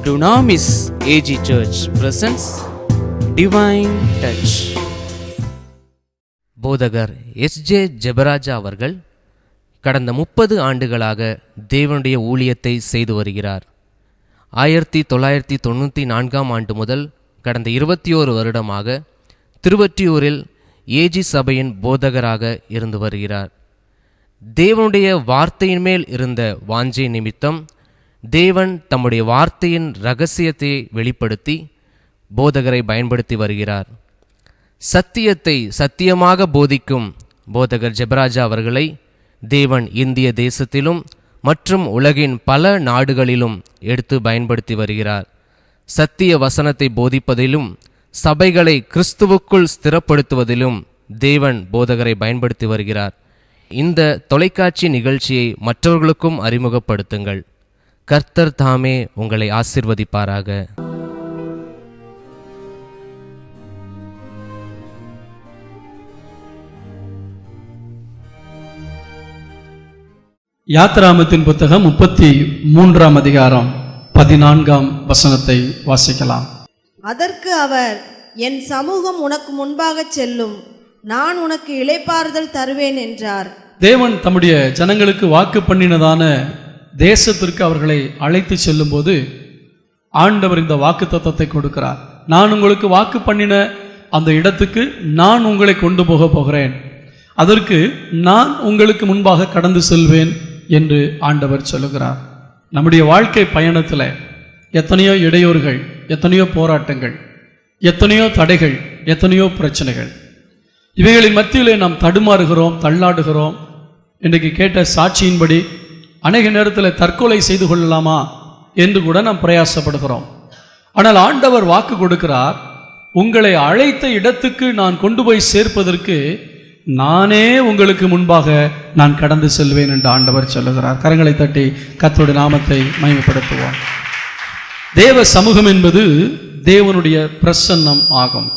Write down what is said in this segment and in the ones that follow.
Dunamis AG Church presents Divine Touch. போதகர் S J. Jebaraja அவர்கள் கடந்த 30 ஆண்டுகளாக தேவனுடைய ஊழியத்தை செய்து வருகிறார். 1994 ஆண்டு முதல் கடந்த 21 வருடமாக திருவொற்றியூரில் ஏஜி சபையின் போதகராக இருந்து வருகிறார். தேவனுடைய வார்த்தையின் மேல் இருந்த வாஞ்சை நிமித்தம் தேவன் தம்முடைய வார்த்தையின் இரகசியத்தை வெளிப்படுத்தி போதகரை பயன்படுத்தி வருகிறார். சத்தியத்தை சத்தியமாக போதிக்கும் போதகர் ஜெபராஜா அவர்களை தேவன் இந்திய தேசத்திலும் மற்றும் உலகின் பல நாடுகளிலும் எடுத்து பயன்படுத்தி வருகிறார். சத்திய வசனத்தை போதிப்பதிலும் சபைகளை கிறிஸ்துவுக்குள் ஸ்திரப்படுத்துவதிலும் தேவன் போதகரை பயன்படுத்தி வருகிறார். இந்த தொலைக்காட்சி நிகழ்ச்சியை மற்றவர்களுக்கும் அறிமுகப்படுத்துங்கள். கர்த்தர் தாமே உங்களை ஆசீர்வதிப்பாராக. யாத்திராமத்தின் புத்தகம் 33 அதிகாரம் 14 வசனத்தை வாசிக்கலாம். அதற்கு அவர், என் சமூகம் உனக்கு முன்பாக செல்லும், நான் உனக்கு இளைப்பாறுதல் தருவேன் என்றார். தேவன் தம்முடைய ஜனங்களுக்கு வாக்கு பண்ணினதான தேசத்திற்கு அவர்களை அழைத்து செல்லும் போது ஆண்டவர் இந்த வாக்கு தத்தத்தை கொடுக்கிறார். நான் உங்களுக்கு வாக்கு பண்ணின அந்த இடத்துக்கு நான் உங்களை கொண்டு போகிறேன், அதற்கு நான் உங்களுக்கு முன்பாக கடந்து செல்வேன் என்று ஆண்டவர் சொல்லுகிறார். நம்முடைய வாழ்க்கை பயணத்தில் எத்தனையோ இடையூறுகள், எத்தனையோ போராட்டங்கள், எத்தனையோ தடைகள், எத்தனையோ பிரச்சனைகள், இவைகளின் மத்தியிலே நாம் தடுமாறுகிறோம், தள்ளாடுகிறோம். இன்றைக்கு கேட்ட சாட்சியின்படி அநேக நேரத்தில் தற்கொலை செய்து கொள்ளலாமா என்று கூட நாம் பிரயாசப்படுகிறோம். ஆனால் ஆண்டவர் வாக்கு கொடுக்கிறார், உங்களை அழைத்த இடத்துக்கு நான் கொண்டு போய் சேர்ப்பதற்கு நானே உங்களுக்கு முன்பாக நான் கடந்து செல்வேன் என்று ஆண்டவர் சொல்லுகிறார். கரங்களை தட்டி கர்த்தருடைய நாமத்தை மகிமைப்படுத்துவோம். தேவ சமூகம் என்பது தேவனுடைய பிரசன்னம் ஆகும்.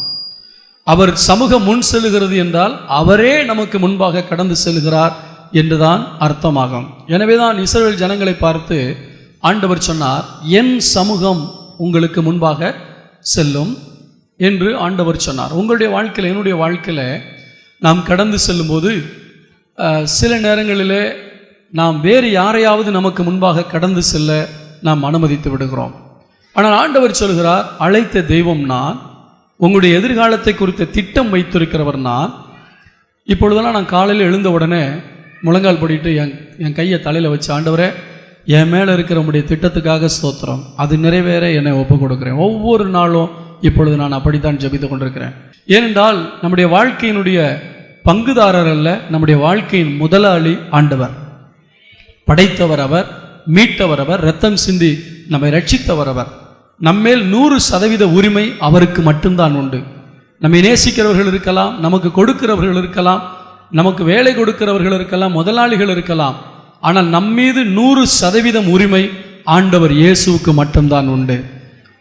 அவர் சமூகம் முன் செல்லுகிறது என்றால் அவரே நமக்கு முன்பாக கடந்து செல்கிறார் என்றுதான் அர்த்தமாகும். எனவேதான் இஸ்ரவேல் ஜனங்களை பார்த்து ஆண்டவர் சொன்னார், என் சமூகம் உங்களுக்கு முன்பாக செல்லும் என்று ஆண்டவர் சொன்னார். உங்களுடைய வாழ்க்கையில், என்னுடைய வாழ்க்கையில் நாம் கடந்து செல்லும்போது சில நேரங்களிலே நாம் வேறு யாரையாவது நமக்கு முன்பாக கடந்து செல்ல நாம் அனுமதித்து விடுகிறோம். ஆனால் ஆண்டவர் சொல்கிறார், அழைத்த தெய்வம் நான், உங்களுடைய எதிர்காலத்தை குறித்த திட்டம் வைத்திருக்கிறவர் நான். இப்பொழுதெல்லாம் நான் காலையில் எழுந்த உடனே முழங்கால் போடிட்டு என் கையை தலையில் வச்சு, ஆண்டவரே என் மேலே இருக்கிற உங்களுடைய திட்டத்துக்காக ஸ்தோத்திரம், அது நிறைவேற என்னை ஒப்பு கொடுக்குறேன். ஒவ்வொரு நாளும் இப்பொழுது நான் அப்படித்தான் ஜெபித்து கொண்டிருக்கிறேன். ஏனென்றால் நம்முடைய வாழ்க்கையினுடைய பங்குதாரர் அல்ல, நம்முடைய வாழ்க்கையின் முதலாளி ஆண்டவர். படைத்தவர் அவர், மீட்டவர் அவர், இரத்தம் சிந்தி நம்மை ரட்சித்தவர் அவர். நம்மேல் 100% உரிமை அவருக்கு மட்டும்தான் உண்டு. நம்மை நேசிக்கிறவர்கள் இருக்கலாம், நமக்கு கொடுக்கிறவர்கள் இருக்கலாம், நமக்கு வேலை கொடுக்கிறவர்கள் இருக்கலாம், முதலாளிகள் இருக்கலாம். ஆனால் நம்மீது 100% உரிமை ஆண்டவர் இயேசுவுக்கு மட்டும்தான் உண்டு.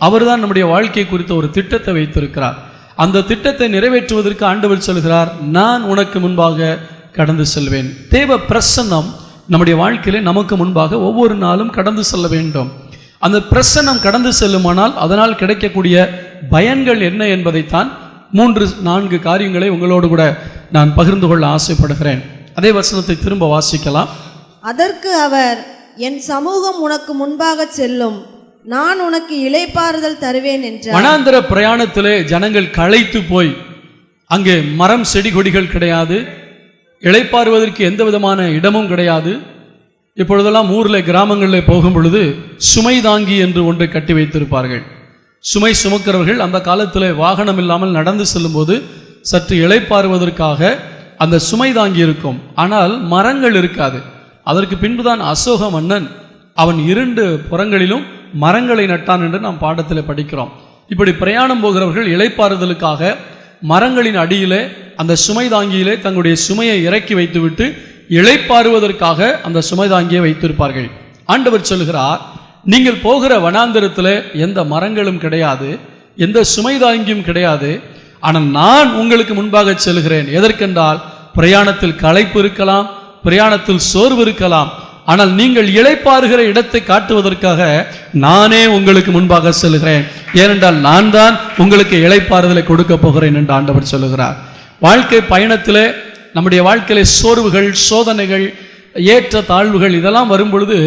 அவர்தான் நம்முடைய வாழ்க்கை குறித்த ஒரு திட்டத்தை வைத்திருக்கிறார். அந்த திட்டத்தை நிறைவேற்றுவதற்கு ஆண்டவர் சொல்கிறார், நான் உனக்கு முன்பாக கடந்து செல்வேன். தேவ பிரசன்னம் நம்முடைய வாழ்க்கையிலே நமக்கு முன்பாக ஒவ்வொரு நாளும் கடந்து செல்ல வேண்டும். அந்த பிரசன்னம் கடந்து செல்லுமானால் அதனால் கிடைக்கக்கூடிய பயன்கள் என்ன என்பதைத்தான் 3-4 காரியங்களை உங்களோடு கூட நான் பகிர்ந்து கொள்ள ஆசைப்படுகிறேன். அதே வசனத்தை திரும்ப வாசிக்கலாம். அதற்கு அவர், என் சமூகம் உனக்கு முன்பாக செல்லும், நான் உனக்கு இளைப்பாறுதல் தருவேன் என்றார். வனாந்தர பிரயாணத்திலே ஜனங்கள் களைத்து போய், அங்கே மரம் செடி கொடிகள் கிடையாது, இளைப்பாறுவதற்கு எந்த விதமான இடமும் கிடையாது. இப்பொழுதெல்லாம் ஊரில் கிராமங்களில் போகும் பொழுது சுமை தாங்கி என்று ஒன்றை கட்டி வைத்திருப்பார்கள். சுமை சுமக்கிறவர்கள் அந்த காலத்தில் வாகனம் இல்லாமல் நடந்து செல்லும்போது சற்று இளைப்பாறுவதற்காக அந்த சுமை தாங்கி இருக்கும். ஆனால் மரங்கள் இருக்காது. அதற்கு பின்புதான் அசோக மன்னன் அவன் 2 புறங்களிலும் மரங்களை நட்டான் என்று நாம் பாடத்தில் படிக்கிறோம். இப்படி பிரயாணம் போகிறவர்கள் இளைப்பாறுதலுக்காக மரங்களின் அடியிலே அந்த சுமை தாங்கியிலே தங்களுடைய சுமையை இறக்கி வைத்துவிட்டு இளைப்பாறுவதற்காக அந்த சுமை தாங்கியை வைத்திருப்பார்கள். ஆண்டவர் சொல்கிறார், நீங்கள் போகிற வனாந்தரத்தில் எந்த மரங்களும் கிடையாது, எந்த சுமை தாங்கியும் கிடையாது. ஆனால் நான் உங்களுக்கு முன்பாக செல்கிறேன். எதற்கென்றால் பிரயாணத்தில் களைப்பு இருக்கலாம், பிரயாணத்தில் சோர்வு இருக்கலாம், ஆனால் நீங்கள் இளைப்பாறுகிற இடத்தை காட்டுவதற்காக நானே உங்களுக்கு முன்பாக செல்கிறேன், ஏனென்றால் நான் தான் உங்களுக்கு இளைப்பாறுதலை கொடுக்க போகிறேன் என்று ஆண்டவர் சொல்லுகிறார். வாழ்க்கை பயணத்திலே நம்முடைய வாழ்க்கையிலே சோர்வுகள், சோதனைகள், ஏற்ற தாழ்வுகள் இதெல்லாம் வரும் பொழுது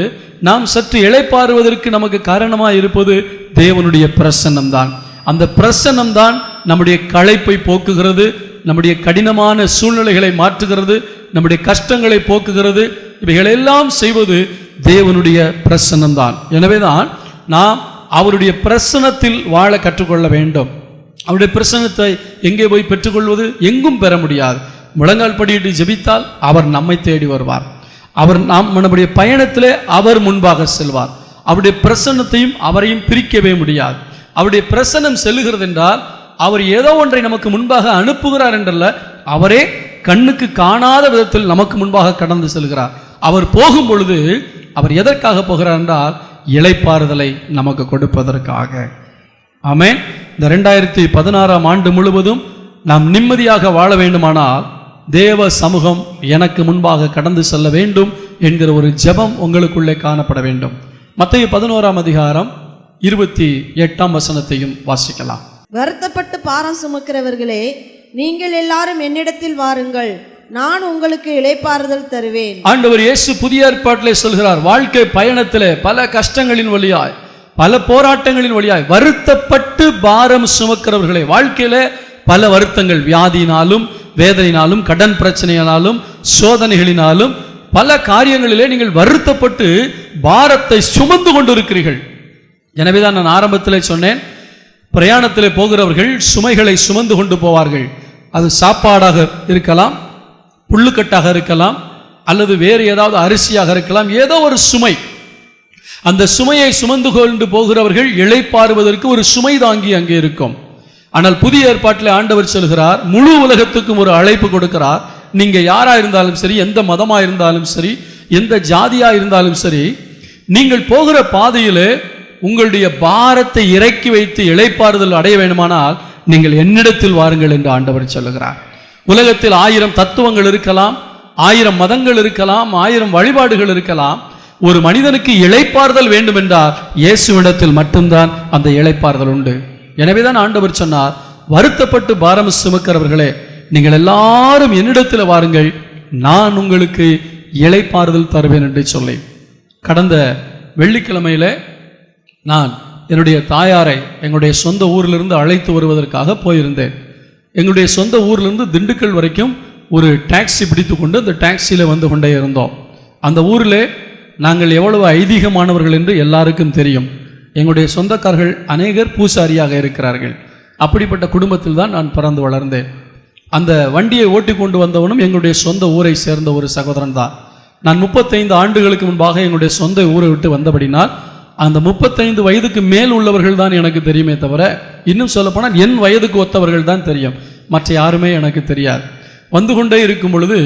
நாம் சற்று இளைப்பாறுவதற்கு நமக்கு காரணமாக இருப்பது தேவனுடைய பிரசன்னம் தான். அந்த பிரசன்னம் தான் நம்முடைய களைப்பை போக்குகிறது, நம்முடைய கடினமான சூழ்நிலைகளை மாற்றுகிறது, நம்முடைய கஷ்டங்களை போக்குகிறது. இவைகளெல்லாம் செய்வது தேவனுடைய பிரசன்னம் தான். எனவேதான் நாம் அவருடைய பிரசன்னத்தில் வாழ கற்றுக்கொள்ள வேண்டும். அவருடைய பிரசன்னத்தை எங்கே போய் பெற்றுக்கொள்வது? எங்கும் பெற முடியாது. முழங்கால் படியிட்டு ஜெபித்தால் அவர் நம்மை தேடி வருவார். அவர் நம்முடைய பயணத்திலே அவர் முன்பாக செல்வார். அவருடைய பிரசன்னத்தையும் அவரையும் பிரிக்கவே முடியாது. அவருடைய பிரசன்னம் செல்லுகிறது என்றால் அவர் ஏதோ ஒன்றை நமக்கு முன்பாக அனுப்புகிறார் என்றல்ல, அவரே கண்ணுக்கு காணாத விதத்தில் நமக்கு முன்பாக கடந்து செல்கிறார். அவர் போகும் பொழுது அவர் எதற்காக போகிறார் என்றால் இளைப்பாறுதலை நமக்கு கொடுப்பதற்காக. ஆமென். இந்த 2016 ஆண்டு முழுவதும் நாம் நிம்மதியாக வாழ வேண்டுமானால் தேவ சமூகம் எனக்கு முன்பாக கடந்து செல்ல வேண்டும் என்கிற ஒரு ஜெபம் உங்களுக்குள்ளே காணப்பட வேண்டும். மத்தேயு 11:28 வாசிக்கலாம். வருத்தப்பட்டு பாரம் சுமக்கிறவர்களே, நீங்கள் எல்லாரும் என்னிடத்தில் வாருங்கள், நான் உங்களுக்கு இளைப்பாறுதல் தருவேன். ஆண்டவர் இயேசு புதிய ஏற்பாட்டிலே சொல்கிறார், வாழ்க்கை பயணத்திலே பல கஷ்டங்களின் வழியாய், பல போராட்டங்களின் வழியாய் வருத்தப்பட்டு பாரம் சுமக்கிறவர்களே, வாழ்க்கையில பல வருத்தங்கள், வியாதியினாலும் வேதனையினாலும் கடன் பிரச்சனையினாலும் சோதனைகளினாலும் பல காரியங்களிலே நீங்கள் வருத்தப்பட்டு பாரத்தை சுமந்து கொண்டிருக்கிறீர்கள். எனவேதான் நான் ஆரம்பத்தில் சொன்னேன், பிரயாணத்திலே போகிறவர்கள் சுமைகளை சுமந்து கொண்டு போவார்கள். அது சாப்பாடாக இருக்கலாம், புல்லுக்கட்டாக இருக்கலாம், அல்லது வேறு ஏதாவது அரிசியாக இருக்கலாம், ஏதோ ஒரு சுமை. அந்த சுமையை சுமந்து கொண்டு போகிறவர்கள் இளைப்பாறுவதற்கு ஒரு சுமை தாங்கி அங்கே இருக்கும். ஆனால் புதிய ஏற்பாட்டில் ஆண்டவர் சொல்கிறார், முழு உலகத்துக்கும் ஒரு அழைப்பு கொடுக்கிறார். நீங்க யாரா இருந்தாலும் சரி, எந்த மதமா இருந்தாலும் சரி, எந்த ஜாதியா இருந்தாலும் சரி, நீங்கள் போகிற பாதையிலே உங்களுடைய பாரத்தை இறக்கி வைத்து இளைப்பாறுதல் அடைய வேண்டுமானால் நீங்கள் என்னிடத்தில் வாருங்கள் என்று ஆண்டவர் சொல்லுகிறார். உலகத்தில் 1000 தத்துவங்கள் இருக்கலாம், 1000 மதங்கள் இருக்கலாம், 1000 வழிபாடுகள் இருக்கலாம். ஒரு மனிதனுக்கு இளைப்பாறுதல் வேண்டும் என்றால் இயேசுவிடத்தில் மட்டும்தான் அந்த இளைப்பாறுதல் உண்டு. எனவேதான் ஆண்டவர் சொன்னார், வருத்தப்பட்டு பாரம் சுமக்கிறவர்களே, நீங்கள் எல்லாரும் என்னிடத்தில் வாருங்கள், நான் உங்களுக்கு இளைப்பாறுதல் தருவேன் என்று சொல்லி. கடந்த வெள்ளிக்கிழமையில நான் என்னுடைய தாயாரை எங்களுடைய சொந்த ஊரிலிருந்து அழைத்து வருவதற்காக போயிருந்தேன். எங்களுடைய சொந்த ஊரிலிருந்து திண்டுக்கல் வரைக்கும் ஒரு டாக்ஸி பிடித்து கொண்டு அந்த டாக்ஸியில் வந்து கொண்டே இருந்தோம். அந்த ஊரில் நாங்கள் எவ்வளவு ஐதீகமானவர்கள் என்று எல்லாருக்கும் தெரியும். எங்களுடைய சொந்தக்காரர்கள் அநேகர் பூசாரியாக இருக்கிறார்கள். அப்படிப்பட்ட குடும்பத்தில் தான் நான் பிறந்து வளர்ந்தேன். அந்த வண்டியை ஓட்டி கொண்டு வந்தவனும் எங்களுடைய சொந்த ஊரை சேர்ந்த ஒரு சகோதரன் தான். நான் 35 ஆண்டுகளுக்கு முன்பாக எங்களுடைய சொந்த ஊரை விட்டு வந்தபடினால் அந்த 35 வயதுக்கு மேல் உள்ளவர்கள் தான் எனக்கு தெரியுமே தவிர, இன்னும் சொல்லப்போனால் என் வயதுக்கு ஒத்தவர்கள் தான் தெரியும், மற்ற யாருமே எனக்கு தெரியாது. வந்து கொண்டே இருக்கும் பொழுது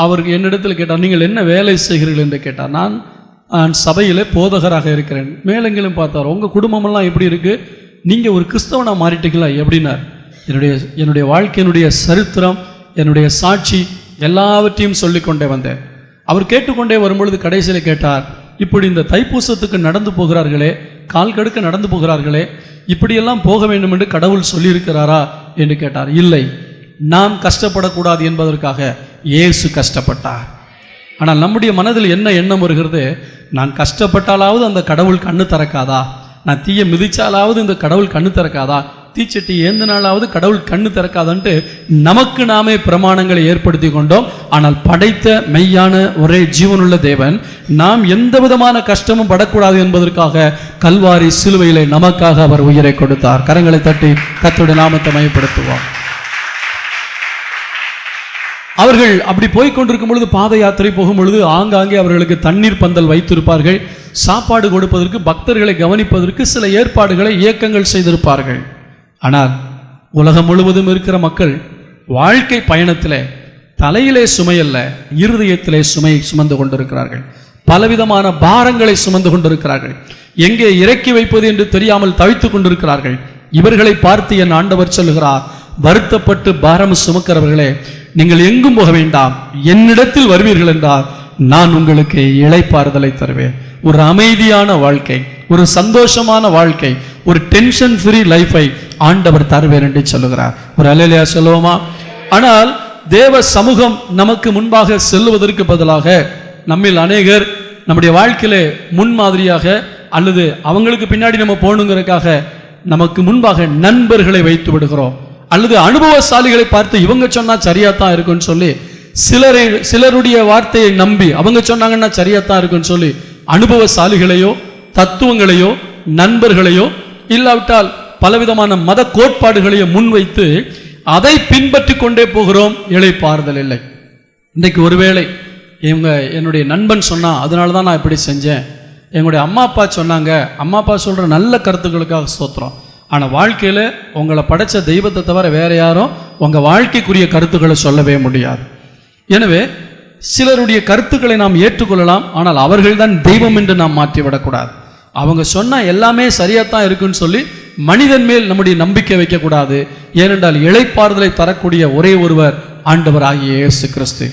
அவருக்கு என்னிடத்தில் கேட்டார், நீங்கள் என்ன வேலை செய்கிறீர்கள் என்று கேட்டார். நான் சபையில் போதகராக இருக்கிறேன். மேலெங்கிலும் பார்த்தார், உங்கள் குடும்பமெல்லாம் எப்படி இருக்கு, நீங்கள் ஒரு கிறிஸ்தவனா மாறிட்டீங்களா எப்படின்னார். என்னுடைய வாழ்க்கையினுடைய சரித்திரம், என்னுடைய சாட்சி எல்லாவற்றையும் சொல்லிக்கொண்டே வந்தேன். அவர் கேட்டுக்கொண்டே வரும்பொழுது கடைசியில் கேட்டார், இப்படி இந்த தைப்பூசத்துக்கு நடந்து போகிறார்களே, கால் கடுக்க நடந்து போகிறார்களே, இப்படியெல்லாம் போக வேண்டும் என்று கடவுள் சொல்லியிருக்கிறாரா என்று கேட்டார். இல்லை, நாம் கஷ்டப்படக்கூடாது என்பதற்காக இயேசு கஷ்டப்பட்டார். ஆனால் நம்முடைய மனதில் என்ன எண்ணம் வருகிறது, நான் கஷ்டப்பட்டாலாவது அந்த கடவுள் கண்ணு திறக்காதா, நான் தீய மிதிச்சாலாவது இந்த கடவுள் கண்ணு திறக்காதா, தீச்சட்டி ஏந்தினாலாவது கடவுள் கண்ணு திறக்காதன்ட்டு நமக்கு நாமே பிரமாணங்களை ஏற்படுத்தி கொண்டோம். ஆனால் படைத்த மெய்யான ஒரே ஜீவனுள்ள தேவன் நாம் எந்த விதமான கஷ்டமும் படக்கூடாது என்பதற்காக கல்வாரி சிலுவையிலே நமக்காக அவர் உயிரை கொடுத்தார். கரங்களை தட்டி கர்த்தருடைய நாமத்தை மையப்படுத்துவோம். அவர்கள் அப்படி போய்கொண்டிருக்கும் பொழுது, பாத யாத்திரை போகும் பொழுது ஆங்காங்கே அவர்களுக்கு தண்ணீர் பந்தல் வைத்திருப்பார்கள். சாப்பாடு கொடுப்பதற்கு, பக்தர்களை கவனிப்பதற்கு சில ஏற்பாடுகளை இயக்கங்கள் செய்திருப்பார்கள். ஆனால் உலகம் முழுவதும் இருக்கிற மக்கள் வாழ்க்கை பயணத்திலே தலையிலே சுமையல்ல, இருதயத்திலே சுமையை சுமந்து கொண்டிருக்கிறார்கள். பலவிதமான பாரங்களை சுமந்து கொண்டிருக்கிறார்கள். எங்கே இறக்கி வைப்பது என்று தெரியாமல் தவித்துக் கொண்டிருக்கிறார்கள். இவர்களை பார்த்து என் ஆண்டவர் சொல்லுகிறார், வருத்தப்பட்டு பாரம் சுமக்கிறவர்களே, நீங்கள் எங்கும் போக வேண்டாம், என்னிடத்தில் வருவீர்கள் என்றால் நான் உங்களுக்கு இளைப்பாறுதலை தருவேன். ஒரு அமைதியான வாழ்க்கை, ஒரு சந்தோஷமான வாழ்க்கை, ஒரு டென்ஷன் ஃப்ரீ லைஃபை ஆண்டவர் தருவேன் என்று சொல்லுகிறார். ஒரு அல்லேலூயா சொல்லுவோமா? ஆனால் தேவ சமூகம் நமக்கு முன்பாக செல்லுவதற்கு பதிலாக நம்மில் அநேகர் நம்முடைய வாழ்க்கையிலே முன்மாதிரியாக அல்லது அவங்களுக்கு பின்னாடி நம்ம போகணுங்கிறதுக்காக நமக்கு முன்பாக நண்பர்களை வைத்து விடுகிறோம். அல்லது அனுபவசாலிகளை பார்த்து இவங்க சொன்னா சரியா தான் இருக்குன்னு சொல்லி சிலருடைய வார்த்தையை நம்பி அவங்க சொன்னாங்கன்னா சரியா தான் இருக்குன்னு சொல்லி அனுபவசாலிகளையோ தத்துவங்களையோ நண்பர்களையோ இல்லாவிட்டால் பலவிதமான மத கோட்பாடுகளையோ முன்வைத்து அதை பின்பற்றி கொண்டே போகிறோம். இளைப்பாறுதல் இல்லை. இன்றைக்கு ஒருவேளை என்னுடைய நண்பன் சொன்னா அதனால தான் நான் இப்படி செஞ்சேன், எங்களுடைய அம்மா அப்பா சொன்னாங்க, அம்மா அப்பா சொல்ற நல்ல கருத்துக்களுக்காக ஸ்தோத்திரம். ஆனால் வாழ்க்கையில் உங்களை படைச்ச தெய்வத்தை தவிர வேற யாரும் உங்கள் வாழ்க்கைக்குரிய கருத்துக்களை சொல்லவே முடியாது. எனவே சிலருடைய கருத்துக்களை நாம் ஏற்றுக்கொள்ளலாம், ஆனால் அவர்கள் தான் தெய்வம் என்று நாம் மாற்றிவிடக்கூடாது. அவங்க சொன்னால் எல்லாமே சரியாத்தான் இருக்குன்னு சொல்லி மனிதன் மேல் நம்முடைய நம்பிக்கை வைக்கக்கூடாது. ஏனென்றால் இளைப்பாறுதலை தரக்கூடிய ஒரே ஒருவர் ஆண்டவர் ஆகிய இயேசு கிறிஸ்து.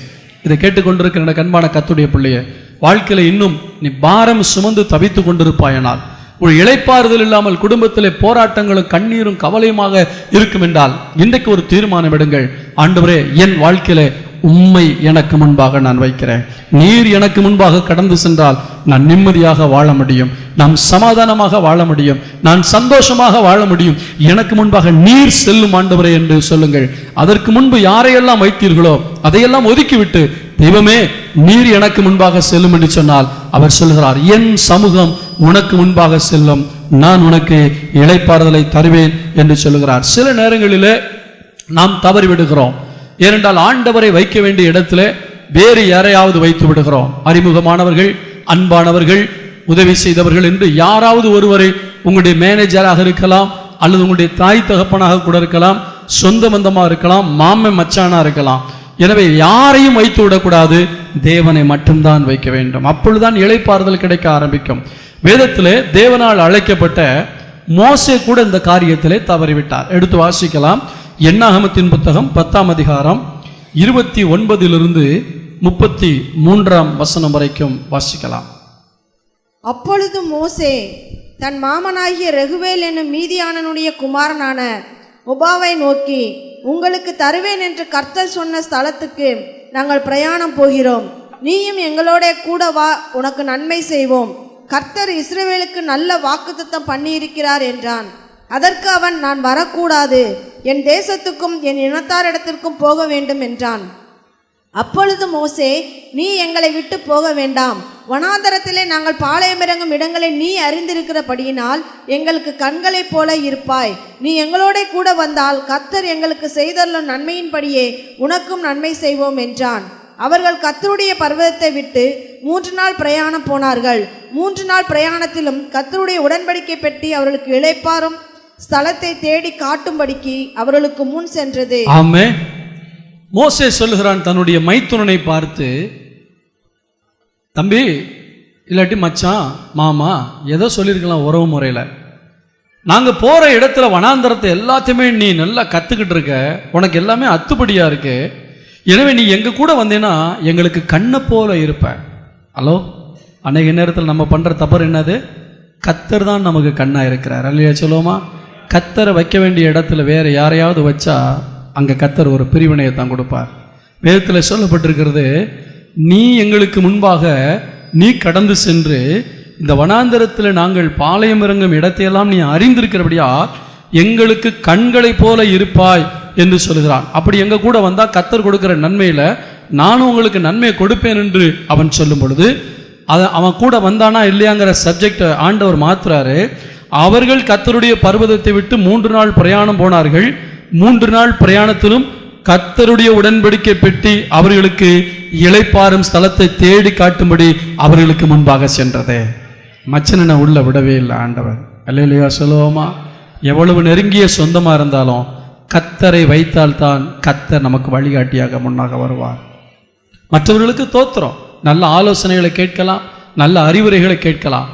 இதை கேட்டுக்கொண்டிருக்கிற கண்பான கர்த்தருடைய பிள்ளையே, வாழ்க்கையில இன்னும் நீ பாரம் சுமந்து தவித்து கொண்டிருப்பாயனால், ஒரு இளைப்பாறுதல் இல்லாமல் குடும்பத்திலே போராட்டங்களும் கண்ணீரும் கவலையுமாக இருக்கும் என்றால் இன்றைக்கு ஒரு தீர்மானம் எடுங்கள். ஆண்டவரே, என் வாழ்க்கையில உம்மை எனக்கு முன்பாக நான் வைக்கிறேன். நீர் எனக்கு முன்பாக கடந்து சென்றால் நான் நிம்மதியாக வாழ முடியும், நான் சமாதானமாக வாழ முடியும், நான் சந்தோஷமாக வாழ முடியும். எனக்கு முன்பாக நீர் செல்லும் ஆண்டவரே என்று சொல்லுங்கள். அதற்கு முன்பு யாரையெல்லாம் வைத்தீர்களோ அதையெல்லாம் ஒதுக்கிவிட்டு, தெய்வமே நீர் எனக்கு முன்பாக செல்லும் என்று சொன்னால் அவர் சொல்கிறார், என் சமூகம் உனக்கு முன்பாக செல்லும், நான் உனக்கு இளைப்பாறுதலை தருவேன் என்று சொல்லுகிறார். சில நேரங்களிலே நாம் தவறி விடுகிறோம். ஏனென்றால் ஆண்டவரை வைக்க வேண்டிய இடத்துல வேறு யாரையாவது வைத்து விடுகிறோம். அறிமுகமானவர்கள், அன்பானவர்கள், உதவி செய்தவர்கள் என்று யாராவது ஒருவரை, உங்களுடைய மேனேஜராக இருக்கலாம், அல்லது உங்களுடைய தாய் தகப்பனாக கூட இருக்கலாம், சொந்த பந்தமாக இருக்கலாம், மாமன் மச்சானா இருக்கலாம். எனவே யாரையும் வைத்து விடக்கூடாது, தேவனை மட்டும்தான் வைக்க வேண்டும். அப்பொழுதுதான் இளைப்பாறுதல் கிடைக்க ஆரம்பிக்கும். வேதத்திலே தேவனால் அழைக்கப்பட்ட மோசே கூட இந்த காரியத்திலே தவறிவிட்டார். எடுத்து வாசிக்கலாம். என்னாகமத்தின் புத்தகம் 10ஆம் அதிகாரம் 29 33 வரைக்கும் வாசிக்கலாம். அப்பொழுது மோசே தன் மாமனாகிய ரெகுவேல் என்னும் மீதியானனுடைய குமாரனான ஒபாவை நோக்கி, உங்களுக்கு தருவேன் என்று கர்த்தர் சொன்ன ஸ்தலத்துக்கு நாங்கள் பிரயாணம் போகிறோம், நீயும் எங்களோட கூட வா, உனக்கு நன்மை செய்வோம். கர்த்தர் இஸ்ரவேலுக்கு நல்ல வாக்குத்தத்தம் பண்ணியிருக்கிறார் என்றான். அதற்கு அவன், நான் வரக்கூடாது, என் தேசத்துக்கும் என் இனத்தாரிடத்திற்கும் போக வேண்டும் என்றான். அப்பொழுது மோசே, நீ எங்களை விட்டு போக வேண்டாம், வனாந்தரத்திலே நாங்கள் பாளையமிறங்கும் இடங்களை நீ அறிந்திருக்கிறபடியினால் எங்களுக்கு கண்களைப் போல இருப்பாய். நீ எங்களோட கூட வந்தால் கர்த்தர் எங்களுக்கு செய்தருளும் நன்மையின்படியே உனக்கும் நன்மை செய்வோம் என்றான். அவர்கள் கர்த்தருடைய பர்வதத்தை விட்டு 3 நாள் பிரயாணம் போனார்கள். 3 நாள் பிரயாணத்திலும் கர்த்தருடைய உடன்படிக்கை பெட்டி அவர்களுக்கு இளைப்பாறும் ஸ்தலத்தை தேடி காட்டும்படிக்கு அவர்களுக்கு முன் சென்றது. ஆமென். மோசே சொல்லுகிறான் தன்னுடைய மைத்துனனை பார்த்து, தம்பி, இல்லாட்டி மச்சான், மாமா, ஏதோ சொல்லியிருக்கலாம் உறவு முறையில், நாங்கள் போகிற இடத்துல வனாந்தரத்தை எல்லாத்தையுமே நீ நல்லா கற்றுக்கிட்டு இருக்க, உனக்கு எல்லாமே அத்துப்படியா இருக்கு, எனவே நீ எங்கள் கூட வந்தேன்னா எங்களுக்கு கண்ணை போல இருப்ப. ஹலோ, அன்னைக்கு நேரத்தில் நம்ம பண்ணுற தவறு என்னது? கத்தர் தான் நமக்கு கண்ணா இருக்கிறார். அல்லையா சொல்லுவோமா? கத்தரை வைக்க வேண்டிய இடத்துல வேற யாரையாவது வச்சா அங்கே கத்தர் ஒரு பிரிவினையை தான் கொடுப்பார். வேதத்தில் சொல்லப்பட்டிருக்கிறது, நீ எங்களுக்கு முன்பாக நீ கடந்து சென்று இந்த வனாந்தரத்தில் நாங்கள் பாளையம் இறங்கும் இடத்தையெல்லாம் நீ அறிந்திருக்கிறபடியா எங்களுக்கு கண்களை போல இருப்பாய் என்று சொல்கிறான். அப்படி எங்க கூட வந்தா கத்தர் கொடுக்கிற நன்மையில நானும் உங்களுக்கு நன்மையை கொடுப்பேன் என்று அவன் சொல்லும் பொழுது, அவன் கூட வந்தானா இல்லையாங்கிற சப்ஜெக்ட் ஆண்டவர் மாத்துறாரு. அவர்கள் கத்தருடைய பர்வதத்தை விட்டு 3 நாள் பிரயாணம் போனார்கள். 3 நாள் பிரயாணத்திலும் கர்த்தருடைய உடன்படிக்கை பெட்டி அவர்களுக்கு இளைப்பாறும் ஸ்தலத்தை தேடி காட்டும்படி அவர்களுக்கு முன்பாக சென்றதே. மச்சனை உள்ள விடவே இல்லை ஆண்டவர். அல்லேலூயா சொல்லுவோமா? எவ்வளவு நெருங்கிய சொந்தமா இருந்தாலும் கர்த்தரை வைத்தால்தான் கர்த்தர் நமக்கு வழிகாட்டியாக முன்னாக வருவார். மற்றவர்களுக்கு தோத்திரம், நல்ல ஆலோசனைகளை கேட்கலாம், நல்ல அறிவுரைகளை கேட்கலாம்.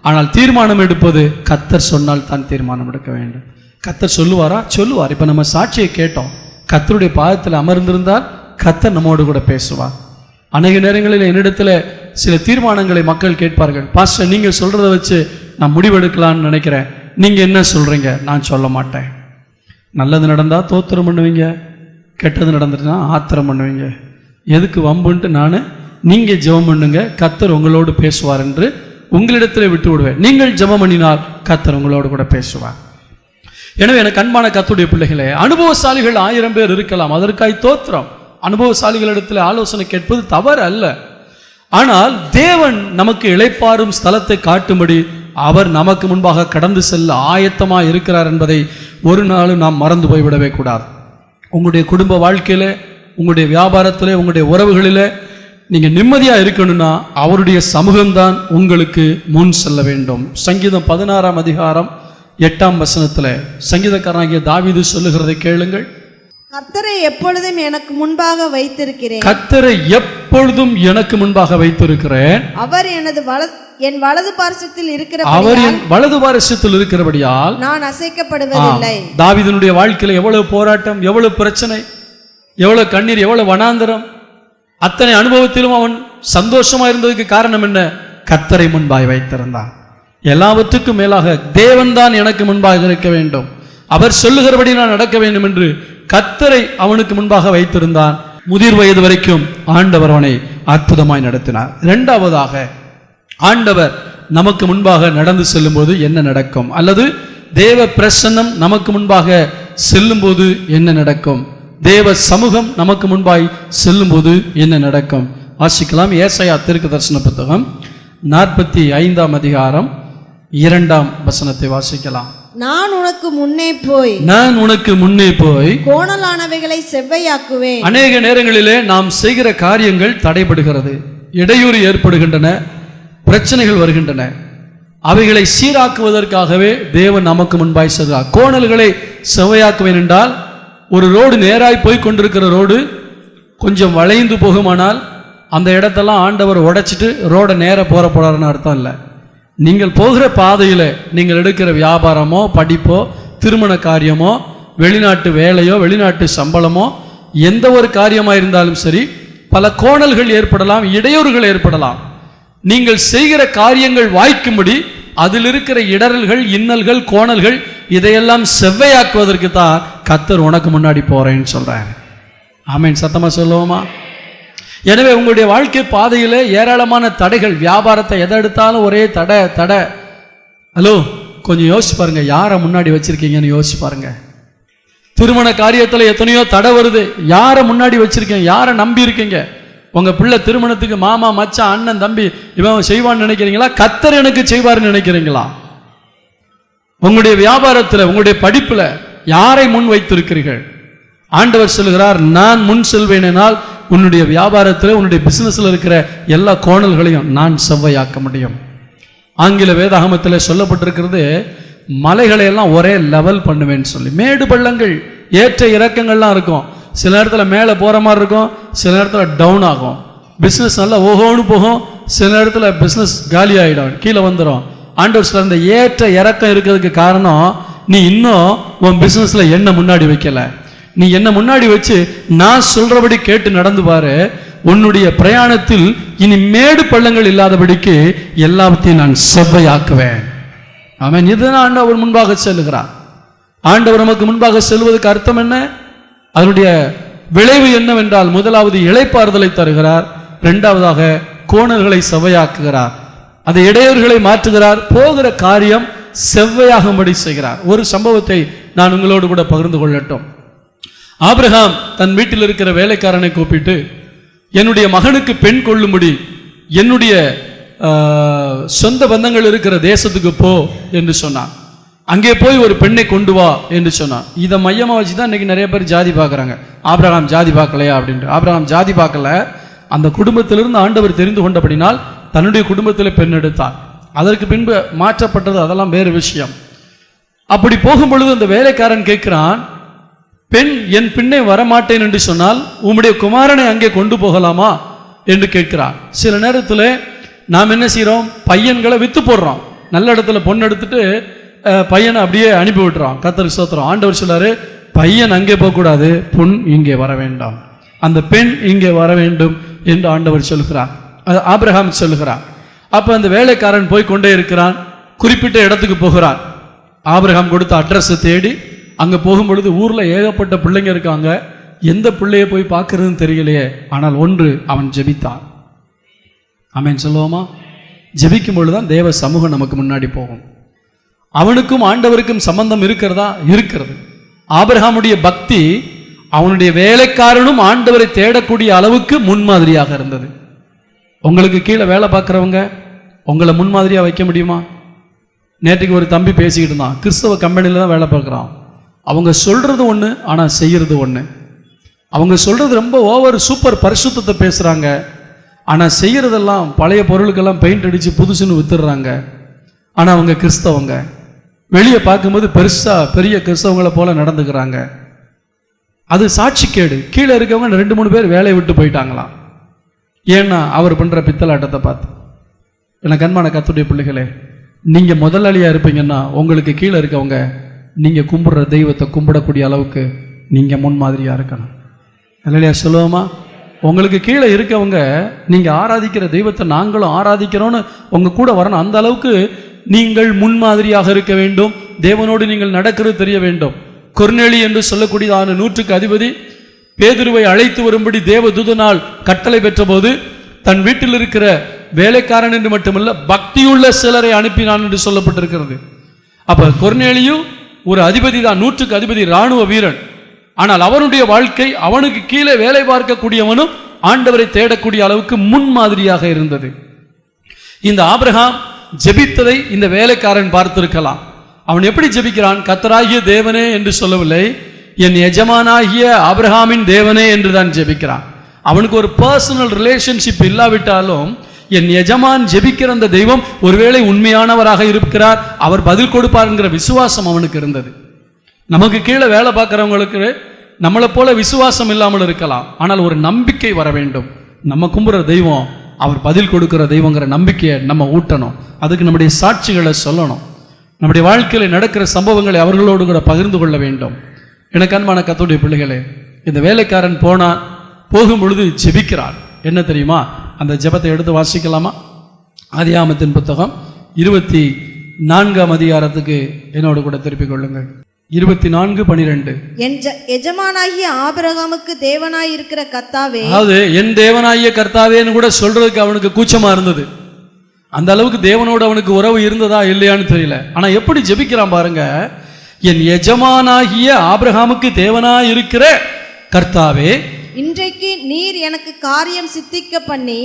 ஆனால் தீர்மானம் எடுப்பது கர்த்தர் சொன்னால் தான் தீர்மானம் எடுக்க வேண்டும். கர்த்தர் சொல்லுவாரா? சொல்லுவார். இப்போ நம்ம சாட்சியை கேட்டோம். கர்த்தருடைய பாதத்தில் அமர்ந்திருந்தால் கர்த்தர் நம்மோடு கூட பேசுவார். அநேக நேரங்களில் என்னிடத்துல சில தீர்மானங்களை மக்கள் கேட்பார்கள், பாஸ்டர் நீங்க சொல்றதை வச்சு நான் முடிவெடுக்கலான்னு நினைக்கிறேன், நீங்க என்ன சொல்றீங்க? நான் சொல்ல மாட்டேன். நல்லது நடந்தா தோத்திரம் பண்ணுவீங்க, கெட்டது நடந்துட்டுனா ஆத்திரம் பண்ணுவீங்க. எதுக்கு வம்புன்ட்டு நான் நீங்க ஜெபம் பண்ணுங்க, கர்த்தர் உங்களோடு பேசுவார் என்று உங்களிடத்தில் விட்டு விடுவேன். நீங்கள் ஜெபம் பண்ணினால் கர்த்தர் உங்களோடு கூட பேசுவார். எனவே எனக்கு அன்பான கர்த்தருடைய பிள்ளைகளே, அனுபவசாலிகள் 1000 பேர் இருக்கலாம், அதற்காய் தோத்திரம். அனுபவசாலிகளிடத்தில் ஆலோசனை கேட்பது தவறு அல்ல. ஆனால் தேவன் நமக்கு இளைப்பாறும் ஸ்தலத்தை காட்டும்படி அவர் நமக்கு முன்பாக கடந்து செல்ல ஆயத்தமாக இருக்கிறார் என்பதை ஒரு நாளும் நாம் மறந்து போய்விடவே கூடாது. உங்களுடைய குடும்ப வாழ்க்கையில, உங்களுடைய வியாபாரத்திலே, உங்களுடைய உறவுகளிலே நீங்க நிம்மதியா இருக்கணும்னா அவருடைய சமூகம்தான் உங்களுக்கு முன் செல்ல வேண்டும். சங்கீதம் 16ஆம் அதிகாரம் 8ஆம் வசனத்துல சங்கீதக்காரனாகிய தாவீது சொல்லுகிறதை கேளுங்கள். கர்த்தரை எப்பொழுதும் எனக்கு முன்பாக வைத்திருக்கிறேன், கர்த்தரை எப்பொழுதும் எனக்கு முன்பாக வைத்திருக்கிறேன், அவர் என் வலது பார்சத்தில் அவர் என் வலது பார்சத்தில் இருக்கிறபடியால் நான் அசைக்கப்படுவதில்லை. தாவீதுனுடைய வாழ்க்கையில எவ்வளவு போராட்டம், எவ்வளவு பிரச்சனை, எவ்வளவு கண்ணீர், எவ்வளவு வனாந்தரம், அத்தனை அனுபவத்திலும் அவன் சந்தோஷமா இருந்ததுக்கு காரணம் என்ன? கர்த்தரை முன்பாய் வைத்திருந்தான். எல்லாவற்றுக்கும் மேலாக தேவன் தான் எனக்கு முன்பாக இருக்க வேண்டும், அவர் சொல்லுகிறபடி நான் நடக்க வேண்டும் என்று கர்த்தரை அவனுக்கு முன்பாக வைத்திருந்தான். முதிர் வயது வரைக்கும் ஆண்டவர் அவனை அற்புதமாய் நடத்தினார். இரண்டாவதாக, ஆண்டவர் நமக்கு முன்பாக நடந்து செல்லும் போது என்ன நடக்கும், அல்லது தேவ பிரசன்னம் நமக்கு முன்பாக செல்லும் போது என்ன நடக்கும், தேவ சமூகம் நமக்கு முன்பாய் செல்லும் போது என்ன நடக்கும்? வாசிக்கலாம். ஏசாயா தீர்க்கதரிசன புத்தகம் 45ஆம் அதிகாரம் 2ஆம் வசனத்தை வாசிக்கலாம். நான் உனக்கு முன்னே போய் கோணலானவைகளை செவ்வையாக்குவேன். அநேக நேரங்களிலே நாம் செய்கிற காரியங்கள் தடைபடுகிறது, இடையூறு ஏற்படுகின்றன, பிரச்சனைகள் வருகின்றன. அவைகளை சீராக்குவதற்காகவே தேவன் நமக்கு முன்பாய் செல்கிறார். கோணல்களை செவ்வையாக்குவேன் என்றால், ஒரு ரோடு நேராய் போய் கொண்டிருக்கிற ரோடு கொஞ்சம் வளைந்து போகுமானால் அந்த இடத்தெல்லாம் ஆண்டவர் உடைச்சிட்டு ரோடை நேர போறாருன்னு அர்த்தம் இல்லை. நீங்கள் போகிற பாதையில நீங்கள் எடுக்கிற வியாபாரமோ, படிப்போ, திருமண காரியமோ, வெளிநாட்டு வேலையோ, வெளிநாட்டு சம்பளமோ, எந்த ஒரு காரியமா இருந்தாலும் சரி, பல கோணல்கள் ஏற்படலாம், இடையூறுகள் ஏற்படலாம். நீங்கள் செய்கிற காரியங்கள் வாய்க்கும்படி அதில் இருக்கிற இடரல்கள், இன்னல்கள், கோணல்கள் இதையெல்லாம் செவ்வையாக்குவதற்கு தான் கர்த்தர் உனக்கு முன்னாடி போறேன்னு சொல்றாரு. ஆமென். சத்தமா சொல்லுவோமா? எனவே உங்களுடைய வாழ்க்கை பாதையில ஏராளமான தடைகள், வியாபாரத்தை எதை எடுத்தாலும் ஒரே தடை. ஹலோ, கொஞ்சம் யோசிச்சு பாருங்க, யாரை முன்னாடி வச்சிருக்கீங்கன்னு யோசிச்சு பாருங்க. திருமண காரியத்துல எத்தனையோ தடை வருது, யாரை முன்னாடி வச்சிருக்கீங்க, யாரை நம்பி இருக்கீங்க? உங்க பிள்ளை திருமணத்துக்கு மாமா, மச்சான், அண்ணன், தம்பி இவன் செய்வான்னு நினைக்கிறீங்களா? கர்த்தர் எனக்கு செய்வார்னு நினைக்கிறீங்களா? உங்களுடைய வியாபாரத்துல, உங்களுடைய படிப்புல யாரை முன் வைத்திருக்கிறீர்கள்? ஆண்டவர் சொல்லுகிறார், நான் முன் செல்வேனால் உன்னுடைய வியாபாரத்தில், உன்னுடைய பிசினஸ்ல இருக்கிற எல்லா கோணல்களையும் நான் செவ்வையாக்க முடியும். ஆங்கில வேதாகமத்தில் சொல்லப்பட்டிருக்கிறது, மலைகளை எல்லாம் ஒரே லெவல் பண்ணுவேன்னு சொல்லி. மேடு பள்ளங்கள், ஏற்ற இறக்கங்கள்லாம் இருக்கும். சில நேரத்தில் மேலே போற மாதிரி இருக்கும், சில நேரத்தில் டவுன் ஆகும். பிசினஸ் நல்லா ஓஹோன்னு போகும், சில நேரத்தில் பிசினஸ் காலி ஆகிடும், கீழே வந்துடும். ஆண்டவர் சொல்ற இந்த ஏற்ற இறக்கம் இருக்கிறதுக்கு காரணம், நீ இன்னும் உன் பிசினஸ்ல என்ன முன்னாடி வைக்கல. நீ என்ன முன்னாடி வச்சு நான் சொல்றபடி கேட்டு நடந்து பாரு, உன்னுடைய பிரயாணத்தில் இனி மேடு பள்ளங்கள் இல்லாதபடிக்கு எல்லாத்தையும் நான் செவ்வையாக்குவேன். ஆமென். இதுதான் ஆண்டவர் முன்பாக செல்லுகிறார். ஆண்டவர் நமக்கு முன்பாக செல்வதற்கு அர்த்தம் என்ன? அதனுடைய விளைவு என்னவென்றால், முதலாவது இளைப்பாறுதலை தருகிறார், இரண்டாவதாக கோணல்களை செவ்வையாக்குகிறார், அதை இடையூறுகளை மாற்றுகிறார், போகிற காரியம் செவ்வையாகும்படி செய்கிறார். ஒரு சம்பவத்தை நான் உங்களோடு கூட பகிர்ந்து கொள்ளட்டும். ஆபிரகாம் தன் வீட்டில் இருக்கிற வேலைக்காரனை கூப்பிட்டு, என்னுடைய மகனுக்கு பெண் கொள்ளும்படி என்னுடைய சொந்த பந்தங்கள் இருக்கிற தேசத்துக்கு போ என்று சொன்னான். அங்கே போய் ஒரு பெண்ணை கொண்டு வா என்று சொன்னான். இதை மையமாக வச்சு தான் இன்னைக்கு நிறைய பேர் ஜாதி பார்க்குறாங்க. ஆபிரகாம் ஜாதி பார்க்கலையா அப்படின்ட்டு. ஆபிரகாம் ஜாதி பார்க்கல, அந்த குடும்பத்திலிருந்து ஆண்டவர் தெரிந்து கொண்டபடினால் தன்னுடைய குடும்பத்தில் பெண் எடுத்தார். அதற்கு பின்பு மாற்றப்பட்டது, அதெல்லாம் வேறு விஷயம். அப்படி போகும் பொழுது அந்த வேலைக்காரன் கேட்கிறான், பெண் என் பின்னே வரமாட்டேன் என்று சொன்னால் உம்முடைய குமாரனை அங்கே கொண்டு போகலாமா என்று கேட்கிறார். சில நேரத்தில் நாம் என்ன செய்யறோம், பையன்களை வித்து போடுறோம். நல்ல இடத்துல பொண்ணு எடுத்துட்டு பையனை அப்படியே அனுப்பி விட்டுறோம். கர்த்தருக்கு ஸ்தோத்திரம். ஆண்டவர் சொல்லாரு, பையன் அங்கே போகக்கூடாது, பொன் இங்கே வர வேண்டாம், அந்த பெண் இங்கே வர வேண்டும் என்று ஆண்டவர் சொல்கிறார், ஆபிரகாம் சொல்கிறார். அப்ப அந்த வேலைக்காரன் போய் கொண்டே இருக்கிறான். குறிப்பிட்ட இடத்துக்கு போகிறான். ஆபிரகாம் கொடுத்த அட்ரஸை தேடி அங்க போகும் பொழுது ஊர்ல ஏகப்பட்ட பிள்ளைங்க இருக்காங்க. எந்த பிள்ளைய போய் பார்க்கறதுன்னு தெரியலையே. ஆனால் ஒன்று, அவன் ஜெபித்தான். ஆமென் சொல்லுவோமா? ஜெபிக்கும் பொழுதுதான் தேவ சமூகம் நமக்கு முன்னாடி போகும். அவனுக்கும் ஆண்டவருக்கும் சம்பந்தம் இருக்கிறதா? இருக்கிறது. ஆபிரகாமுடைய பக்தி அவனுடைய வேலைக்காரனும் ஆண்டவரை தேடக்கூடிய அளவுக்கு முன்மாதிரியாக இருந்தது. உங்களுக்கு கீழே வேலை பார்க்குறவங்க உங்களை முன்மாதிரியா வைக்க முடியுமா? நேற்றுக்கு ஒரு தம்பி பேசிக்கிட்டு இருந்தான். கிறிஸ்தவ கம்பெனியில் தான் வேலை பார்க்குறான். அவங்க சொல்றது ஒன்று, ஆனால் செய்யறது ஒன்று. அவங்க சொல்றது ரொம்ப ஓவர் சூப்பர் பரிசுத்தத்தை பேசுறாங்க, ஆனால் செய்யறதெல்லாம் பழைய பொருளுக்கெல்லாம் பெயிண்ட் அடிச்சு புதுசுன்னு வித்துடுறாங்க. ஆனால் அவங்க கிறிஸ்தவங்க. வெளியே பார்க்கும்போது பெரிய கிறிஸ்தவங்களை போல நடந்துக்கிறாங்க. அது சாட்சிக்கேடு. கீழே இருக்கவங்க 2-3 பேர் வேலையை விட்டு போயிட்டாங்களாம். ஏன்னா அவர் பண்ற பித்தலாட்டத்தை பார்த்து. எனக்கு அன்பான கர்த்தருடைய பிள்ளைகளே, நீங்க முதலாளியா இருப்பீங்கன்னா உங்களுக்கு கீழே இருக்கவங்க நீங்க கும்பிடுற தெய்வத்தை கும்பிடக்கூடிய அளவுக்கு நீங்க முன்மாதிரியா இருக்கணும். இல்லையா சொல்லுவோமா? உங்களுக்கு கீழே இருக்கவங்க நீங்க ஆராதிக்கிற தெய்வத்தை நாங்களும் ஆராதிக்கிறோன்னு உங்க கூட வரணும். அந்த அளவுக்கு நீங்கள் முன்மாதிரியாக இருக்க வேண்டும். தேவனோடு நீங்கள் நடக்கிறது தெரிய வேண்டும். கொர்நேலி என்று சொல்லக்கூடியதான 100க்கு அதிபதி பேதுருவை அழைத்து வரும்படி தேவதூதனால் கட்டளை பெற்ற போது தன் வீட்டில் இருக்கிற வேலைக்காரன் என்று மட்டுமல்ல பக்தியுள்ள சிலரை அனுப்பினான் என்று சொல்லப்பட்டிருக்கிறது. அப்ப கொர்நேலியும் ஒரு அதிபதி தான், 100க்கு அதிபதி, இராணுவ வீரன். ஆனால் அவனுடைய வாழ்க்கை அவனுக்கு கீழே வேலை பார்க்கக்கூடியவனும் ஆண்டவரை தேடக்கூடிய அளவுக்கு முன்மாதிரியாக இருந்தது. இந்த ஆபிரகாம் ஜெபித்ததை இந்த வேலைக்காரன் பார்த்திருக்கலாம். அவன் எப்படி ஜெபிக்கிறான்? கர்த்தராகிய தேவனே என்று சொல்லவில்லை, என் எஜமானாகிய ஆபிரகாமின் தேவனே என்று தான் ஜெபிக்கிறான். அவனுக்கு ஒரு பர்சனல் ரிலேஷன்ஷிப் இல்லாவிட்டாலும் என் எஜமான் ஜெபிக்கிற அந்த தெய்வம் ஒருவேளை உண்மையானவராக இருக்கிறார், அவர் பதில் கொடுப்பார் என்கிற விசுவாசம் அவனுக்கு இருந்தது. நமக்கு கீழே வேலை பார்க்கிறவங்களுக்கு நம்மளை போல விசுவாசம் இல்லாமல் இருக்கலாம், ஆனால் ஒரு நம்பிக்கை வர வேண்டும். நம்ம கும்புற தெய்வம் அவர் பதில் கொடுக்கிற தெய்வங்கிற நம்பிக்கையை நம்ம ஊட்டணும். அதுக்கு நம்முடைய சாட்சிகளை சொல்லணும். நம்முடைய வாழ்க்கையில் நடக்கிற சம்பவங்களை அவர்களோடு கூட பகிர்ந்து கொள்ள வேண்டும். எனக்கு அன்பான கர்த்தருடைய பிள்ளைகளே, இந்த வேலைக்காரன் போகும் பொழுது ஜெபிக்கிறான். என்ன தெரியுமா? அந்த ஜெபத்தை எடுத்து வாசிக்கலாமா? ஆதியாகமத்தின் புத்தகம் 24ஆம் அதிகாரத்துக்கு என்னோடு கூட திருப்பிக் கொள்ளுங்கள். 24:12. என் எஜமானாகிய ஆபிரகாமுக்கு தேவனாய் இருக்கிற கர்த்தாவே, அதாவது என் தேவனாகிய கர்த்தாவேன்னு கூட சொல்றதுக்கு அவனுக்கு கூச்சமா இருந்தது. அந்த அளவுக்கு தேவனோடு அவனுக்கு உறவு இருந்ததா இல்லையான்னு தெரியல. ஆனா எப்படி ஜெபிக்கிறான் பாருங்க. என் எஜமானாகிய ஆபிரகாமுக்கு தேவனாய் இருக்கிற கர்த்தாவே, இன்றைக்கு நீர் எனக்கு காரியம் சித்திக்க பண்ணி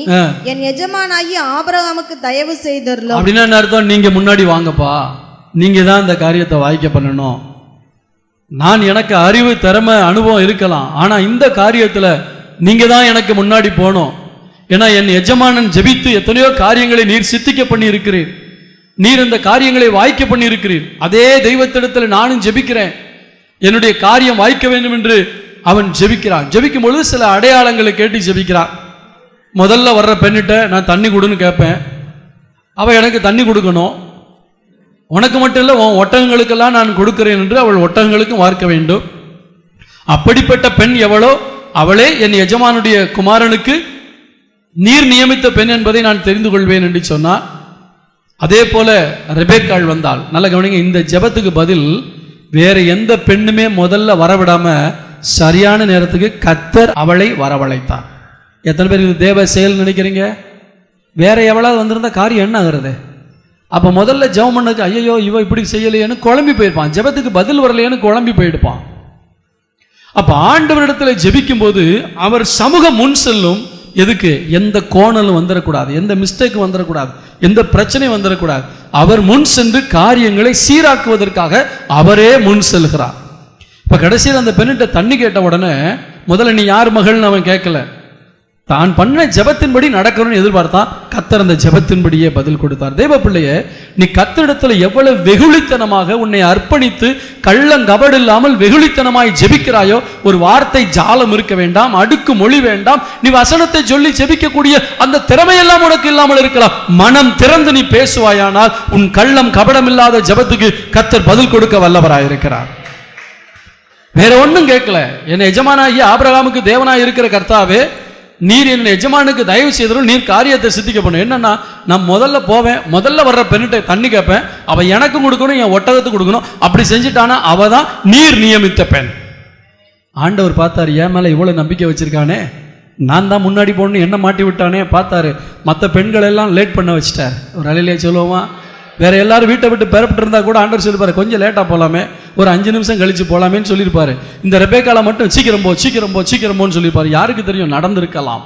என் எஜமானாகிய ஆபிரகாமுக்கு தயவு செய்தருளும். அப்படின்னா என்ன அர்த்தம்? நீங்க முன்னாடி வாங்கப்பா, நீங்க தான் இந்த காரியத்தை வாய்க்க பண்ணணும். நான் எனக்கு அறிவு, திறமை, அனுபவம் இருக்கலாம், ஆனா இந்த காரியத்துல நீங்க தான் எனக்கு முன்னாடி போகணும். ஏன்னா என் எஜமானன் ஜெபித்து எத்தனையோ காரியங்களை நீர் சித்திக்க பண்ணி இருக்கிறீர், நீர் இந்த காரியங்களை வாய்க்க பண்ணி இருக்கிறீர். அதே தெய்வத்திடத்தில் நானும் ஜெபிக்கிறேன், என்னுடைய காரியம் வாய்க்க வேண்டும் என்று அவன் ஜெபிக்கிறான். ஜெபிக்கும் பொழுது சில அடையாளங்களை கேட்டு ஜெபிக்கிறான். முதல்ல வர்ற பெண்ணிட்ட நான் தண்ணி கொடுன்னு கேட்பேன், அவ எனக்கு தண்ணி கொடுக்கணும். உனக்கு மட்டும் இல்லை, உன் ஒட்டகங்களுக்கெல்லாம் நான் கொடுக்கிறேன் என்று அவள் ஒட்டகங்களுக்கும் வார்க்க வேண்டும். அப்படிப்பட்ட பெண் எவளோ அவளே என் எஜமானுடைய குமாரனுக்கு நீர் நியமித்த பெண் என்பதை நான் தெரிந்து கொள்வேன் என்று சொன்னார். அதே போல ரெபேக்காள் வந்தாள். நல்ல கவனிங்க, இந்த ஜெபத்துக்கு பதில் வேற எந்த பெண்ணுமே முதல்ல வரவிடாம சரியான நேரத்துக்கு கர்த்தர் அவளை வரவழைத்தார். எத்தனை பேர் இது தேவ செயல் நினைக்கிறீங்க? வேற எவ்வளவு வந்திருந்த காரியம் என்ன ஆகுறது? அப்ப முதல்ல ஜெபம் பண்ணதுக்கு ஐயோ இவ இப்படி செய்யலையேன்னு குழம்பி போயிருப்பான், ஜெபத்துக்கு பதில் வரலையேன்னு குழம்பி போயிடுப்பான். அப்ப ஆண்டவரிடத்துல ஜெபிக்கும் போது அவர் சமூகம் முன் செல்லும். எதுக்கு? எந்த கோணலும் வந்துடக்கூடாது, எந்த மிஸ்டேக் வந்துடக்கூடாது, எந்த பிரச்சனையும் வந்துடக்கூடாது. அவர் முன் சென்று காரியங்களை சீராக்குவதற்காக அவரே முன் செல்கிறார். இப்ப கடைசியில் அந்த பெண்ணிட்ட தண்ணி கேட்ட உடனே முதல்ல நீ யார் மகள்னு அவன் கேட்கல, தான் பண்ண ஜெபத்தின்படி நடக்கணும்னு எதிர்பார்த்தான். கர்த்தர் அந்த ஜெபத்தின்படியே பதில் கொடுத்தார். தேவ பிள்ளையே, நீ கர்த்தரிடத்துல எவ்வளவு வெகுளித்தனமாக உன்னை அர்ப்பணித்து கள்ளங்கபடு இல்லாமல் வெகுளித்தனமாய் ஜெபிக்கிறாயோ, ஒரு வார்த்தை ஜாலம் இருக்க வேண்டாம், அடுக்கு மொழி வேண்டாம், நீ வசனத்தை சொல்லி ஜெபிக்கக்கூடிய அந்த திறமையெல்லாம் உனக்கு இல்லாமல் இருக்கலாம். மனம் திறந்து நீ பேசுவாயானால் உன் கள்ளம் கபடம் இல்லாத ஜெபத்துக்கு கர்த்தர் பதில் கொடுக்க வல்லவராயிருக்கிறார். வேற ஒன்றும் கேட்கல. என் எஜமானாகிய ஆபிரகாமுக்கு தேவனாய் இருக்கிற கர்த்தாவே, நீர் என் எஜமானுக்கு தயவு செய்தரும் நீர் காரியத்தை சித்திக்க பண்ணும். என்னன்னா, நான் முதல்ல போவேன், முதல்ல வர்ற பெண்ணிட்ட தண்ணி கேட்பேன், அவ எனக்கும் கொடுக்கணும், என் ஒட்டகத்துக்கு கொடுக்கணும். அப்படி செஞ்சுட்டானா அவ தான் நீர் நியமித்த பெண். ஆண்டவர் பார்த்தாரு, என் மேல இவ்வளவு நம்பிக்கை வச்சிருக்கானே, நான் தான் முன்னாடி போகணும்னு என்ன மாட்டி விட்டானே. பார்த்தாரு, மற்ற பெண்கள் எல்லாம் லேட் பண்ண வச்சுட்டார். ஒரு அலையிலே சொல்லுவோமா, வேற எல்லாரும் வீட்டை விட்டு பெறப்பட்டு இருந்தா கூட ஆண்டவர் சொல்லிருப்பாரு, கொஞ்சம் லேட்டா போலாமே, ஒரு 5 நிமிஷம் கழிச்சு போலாமேன்னு சொல்லியிருப்பாரு. இந்த ரெபேக்கால மட்டும் சீக்கிரம் போ சீக்கிரம் போ சீக்கிரம் போன்னு சொல்லியிருப்பாரு. யாருக்கு தெரியும், நடந்திருக்கலாம்.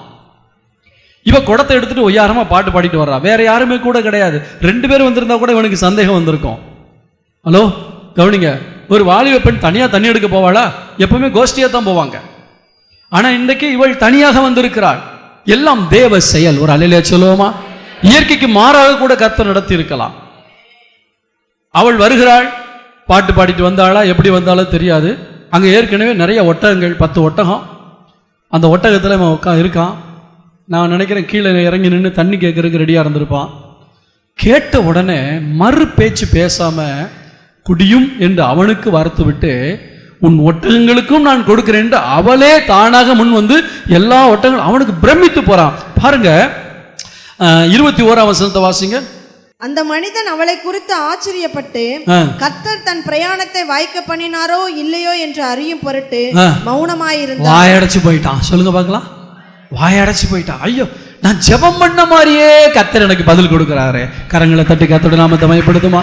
இவ குடத்தை எடுத்துட்டு ஒய்யாரமா பாட்டு பாடிட்டு வர்றா, வேற யாருமே கூட கிடையாது. 2 பேர் வந்திருந்தா கூட இவனுக்கு சந்தேகம் வந்திருக்கும். ஹலோ கவனிங்க, ஒரு வாலிப பெண் தனியா தண்ணி எடுக்க போவாளா? எப்பவுமே கோஷ்டியா தான் போவாங்க. ஆனா இன்றைக்கு இவள் தனியாக வந்திருக்கிறாள். எல்லாம் தேவ செயல். ஒரு அலையிலே சொல்லுவோமா, இயற்கைக்கு மாறாக கூட கர்த்தர் நடத்தி இருக்கலாம். அவள் வருகிறாள், பாட்டு பாடிட்டு வந்தாளா, எப்படி வந்தாலும் தெரியாது. அங்கே ஏற்கனவே நிறைய ஒட்டகங்கள், 10 ஒட்டகம். அந்த ஒட்டகத்தில் அவன் இருக்கான். நான் நினைக்கிறேன் கீழே இறங்கி நின்று தண்ணி கேட்கறதுக்கு ரெடியாக இருந்திருப்பான். கேட்ட உடனே மறு பேச்சு பேசாம குடியும் என்று அவனுக்கு வார்த்து விட்டு, உன் ஒட்டகங்களுக்கும் நான் கொடுக்கிறேன் என்று அவளே தானாக முன் வந்து எல்லா ஒட்டகங்களும் அவனுக்கு பிரமித்து போறான். பாருங்க, 21ஆம் வசனத்தை வாசிங்க. அந்த மனிதன் அவளை குறித்து ஆச்சரியப்பட்டு கர்த்தர் தன் பிரயாணத்தை வாய்க்க பண்ணினாரோ இல்லையோ என்று அறியும் பொருட்டு மௌனமாயிருந்தான். வாயடைச்சு போயிட்டான். சொல்லுங்க பார்க்கலாம், வாயடைச்சு போயிட்டான். ஐயோ, நான் ஜெபம் பண்ண மாதிரியே கர்த்தர் எனக்கு பதில் கொடுக்கிறாரு. கரங்களை தட்டி கர்த்தருடைய நாமத்தை மகிமைப்படுத்துமா.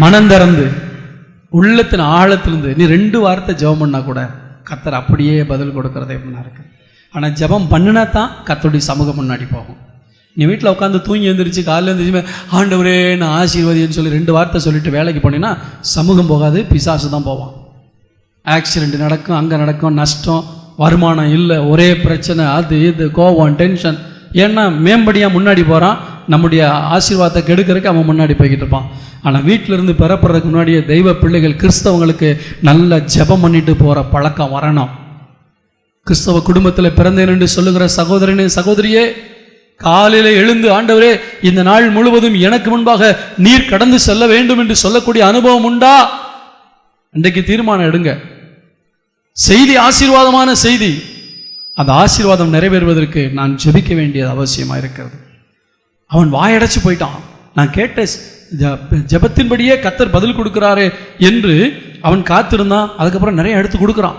மனம் திறந்து உள்ளத்தின் ஆழத்திலிருந்து நீ 2 வார்த்தை ஜெபம் பண்ணா கூட கர்த்தர் அப்படியே பதில் கொடுக்கறதே எப்படின்னா இருக்கு. ஆனா ஜெபம் பண்ணினா தான் கர்த்தருடைய சமூகம் முன்னாடி போகும். நீ வீட்டில் உட்காந்து தூங்கி எழுந்திரிச்சு காலையில் எழுந்திரிச்சு ஆண்டவரே நான் ஆசீர்வதின்னு சொல்லி 2 வார்த்தை சொல்லிட்டு வேலைக்கு போனீங்கன்னா சமூகம் போகாது, பிசாசு தான் போவான். ஆக்சிடென்ட் நடக்கும், அங்கே நடக்கும், நஷ்டம், வருமானம் இல்லை, ஒரே பிரச்சனை, அது இது, கோவம், டென்ஷன். ஏன்னா மேம்படியாக முன்னாடி போகிறான், நம்முடைய ஆசீர்வாதத்தை கெடுக்கிறதுக்கு அவன் முன்னாடி போய்கிட்டு இருப்பான். ஆனால் வீட்டிலிருந்து பெறப்படுறதுக்கு முன்னாடியே தெய்வ பிள்ளைகள் கிறிஸ்தவங்களுக்கு நல்ல ஜெபம் பண்ணிட்டு போகிற பழக்கம் வரணும். கிறிஸ்தவ குடும்பத்தில் பிறந்தேன் என்று சொல்லுகிற சகோதரனே சகோதரியே, காலையில எழுந்து ஆண்டவரே இந்த நாள் முழுவதும் எனக்கு முன்பாக நீர் கடந்து செல்ல வேண்டும் என்று சொல்லக்கூடிய அனுபவம் உண்டா? இன்றைக்கு தீர்மானம் எடுங்க. செய்தி ஆசீர்வாதமான செய்தி. அந்த ஆசீர்வாதம் நிறைவேறுவதற்கு நான் ஜெபிக்க வேண்டியது அவசியமா இருக்கிறது. அவன் வாயடைச்சு போயிட்டான். நான் கேட்ட ஜெபத்தின்படியே கர்த்தர் பதில் கொடுக்கிறாரே என்று அவன் காத்திருந்தான். அதுக்கப்புறம் நிறைய எடுத்து கொடுக்குறான்.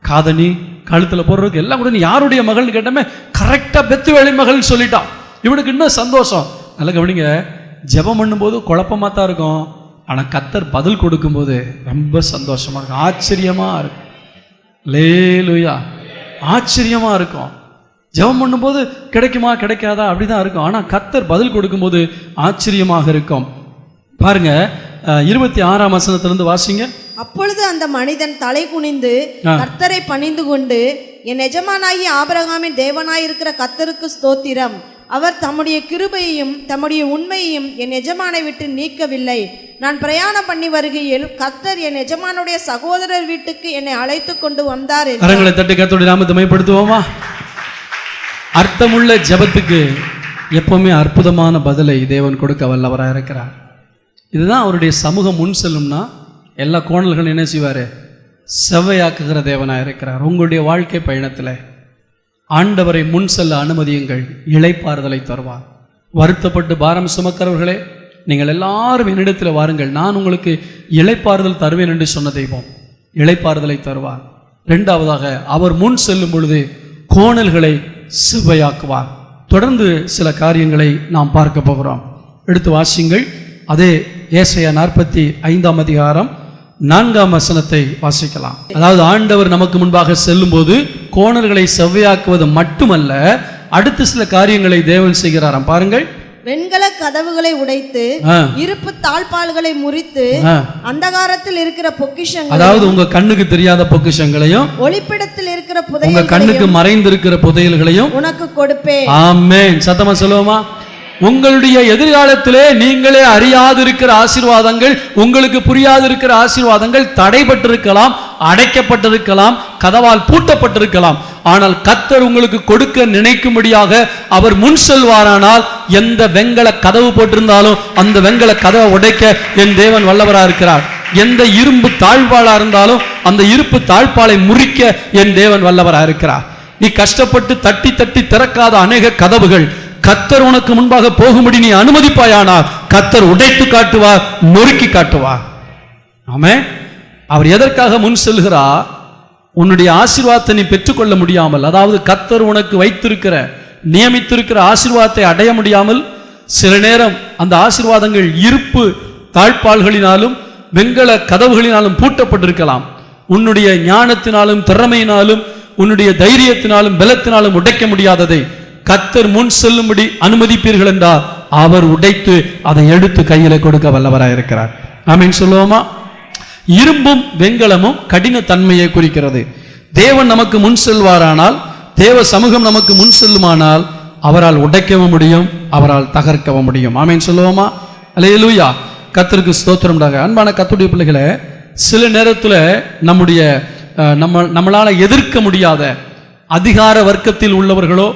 காதணி கழுத்தில் போடுறதுக்கு எல்லாம் கூட, நீ யாருடைய மகள்னு கேட்டமே கரெக்டாக பெத்துவேலின் மகள் சொல்லிட்டான். இவனுக்கு இன்னும் சந்தோஷம். நல்ல கவனிங்க, ஜெபம் பண்ணும்போது குழப்பமாக தான் இருக்கும், ஆனால் கர்த்தர் பதில் கொடுக்கும்போது ரொம்ப சந்தோஷமா இருக்கும், ஆச்சரியமா இருக்கும். லேலுயா, ஆச்சரியமா இருக்கும். ஜெபம் பண்ணும்போது கிடைக்குமா கிடைக்காதா அப்படிதான் இருக்கும், ஆனால் கர்த்தர் பதில் கொடுக்கும்போது ஆச்சரியமாக இருக்கும். பாருங்க, 26ஆம் வசனத்திலிருந்து வாசிங்க. அப்பொழுது அந்த மனிதன் தலை குனிந்து கர்த்தரை பணிந்து கொண்டு, என் எஜமானாகி ஆபிரகாமின் தேவனாயிருக்கிற கர்த்தருக்கு ஸ்தோத்திரம், அவர் தம்முடைய கிருபையையும் தம்முடைய உண்மையையும் என் எஜமானை விட்டு நீக்கவில்லை. நான் பிரயாணம் பண்ணி வருகையில் கர்த்தர் என் எஜமானுடைய சகோதரர் வீட்டுக்கு என்னை அழைத்து கொண்டு வந்தார். கரங்களை தட்டி கர்த்தருடைய நாமத்தை மகிமைப்படுத்துவோமா. அர்த்தமுள்ள ஜெபத்துக்கு எப்பவுமே அற்புதமான பதிலை தேவன் கொடுக்க வல்லவராக இருக்கிறார். இதுதான் அவருடைய சமூகம் முன் செல்லும்னா எல்லா கோணல்களும் என்ன செய்வார்? செவ்வையாக்குகிற தேவனாக இருக்கிறார். உங்களுடைய வாழ்க்கை பயணத்தில் ஆண்டவரை முன் செல்ல அனுமதியுங்கள், இளைப்பாறுதலை தருவார். வருத்தப்பட்டு பாரம் சுமக்கிறவர்களே, நீங்கள் எல்லாரும் என்னிடத்தில் வாருங்கள், நான் உங்களுக்கு இளைப்பாறுதல் தருவேன் என்று சொன்ன தெய்வம் இளைப்பாறுதலை தருவார். 2வதாக, அவர் முன் செல்லும் பொழுது கோணல்களை செவ்வையாக்குவார். தொடர்ந்து சில காரியங்களை நாம் பார்க்க போகிறோம். எடுத்து வாசிங்கள். அதே ஏசாயா 45ஆம் அதிகாரம் 4ஆம் வசனத்தை வாசிக்கலாம். அதாவது ஆண்டவர் நமக்கு முன்பாக செல்லும் போது கோணல்களை செவ்வையாக்குவது மட்டுமல்ல, அடுத்து சில காரியங்களை தேவன் செய்கிறாராம். பாருங்கள். வெண்கல கதவுகளை உடைத்து இருப்பு தாழ்பால்களை முறித்து அந்தகாரத்தில் இருக்கிற பொக்கிஷங்கள், அதாவது உங்க கண்ணுக்கு தெரியாத பொக்கிஷங்களையும் ஒளிப்பிடத்தில் இருக்கிற புதையல்களையும், உங்க கண்ணுக்கு மறைந்திருக்கிற புதையல்களையும் உனக்கு கொடுப்பேன். ஆமென். சத்தமா சொல்லுவோமா. உங்களுடைய எதிர்காலத்திலே நீங்களே அறியாதிருக்கிற ஆசீர்வாதங்கள், உங்களுக்கு புரியாதிருக்கிற ஆசீர்வாதங்கள் தடைபட்டிருக்கலாம், அடைக்கப்பட்டிருக்கலாம், கதவால் பூட்டப்பட்டிருக்கலாம். ஆனால் கர்த்தர் உங்களுக்கு கொடுக்க நினைக்கும்படியாக அவர் முன் செல்வாரானால் எந்த வெண்கல கதவு போட்டிருந்தாலும் அந்த வெண்கல கதவை உடைக்க என் தேவன் வல்லவராக இருக்கிறார். எந்த இரும்பு தாழ்பாலா இருந்தாலும் அந்த இருப்பு தாழ்பாலை முறிக்க என் தேவன் வல்லவராக இருக்கிறார். நீ கஷ்டப்பட்டு தட்டி தட்டி திறக்காத அநேக கதவுகள் கர்த்தர் உனக்கு முன்பாக போகும்படி நீ அனுமதிப்பாயானால் கர்த்தர் உடைத்து காட்டுவார், நொறுக்கி காட்டுவார். ஆமென். அவர் எதற்காக முன் செல்கிறார்? உன்னுடைய ஆசீர்வாதத்தை நீ பெற்றுக்கொள்ள முடியாமல், அதாவது கர்த்தர் உனக்கு வைத்திருக்கிற நியமித்திருக்கிற ஆசீர்வாதத்தை அடைய முடியாமல் சில நேரம் அந்த ஆசீர்வாதங்கள் இருப்பு தாழ்பால்களினாலும் வெண்கல கதவுகளினாலும் பூட்டப்பட்டிருக்கலாம். உன்னுடைய ஞானத்தினாலும் திறமையினாலும் உன்னுடைய தைரியத்தினாலும் பலத்தினாலும் உடைக்க முடியாததை கர்த்தர் முன் செல்லும்படி அனுமதிப்பீர்கள் என்றால் அவர் உடைத்து அதை எடுத்து கையில கொடுக்க வல்லவராயிருக்கிறார். ஆமென் சொல்லுவோமா? இரும்பும் வெண்கலமும் கடின தன்மையை குறிக்கிறது. தேவன் நமக்கு முன் செல்வாரானால், தேவ சமூகம் நமக்கு முன் செல்லுமானால் அவரால் உடைக்கவும் முடியும், அவரால் தகர்க்கவும் முடியும். ஆமென் சொல்லுவோமா? அல்லேலூயா. கர்த்தருக்கு ஸ்தோத்திரம். அன்பான கர்த்தருடைய பிள்ளைகளே, சில நேரத்தில் நம்மளால எதிர்க்க முடியாத அதிகார வர்க்கத்தில் உள்ளவர்களோ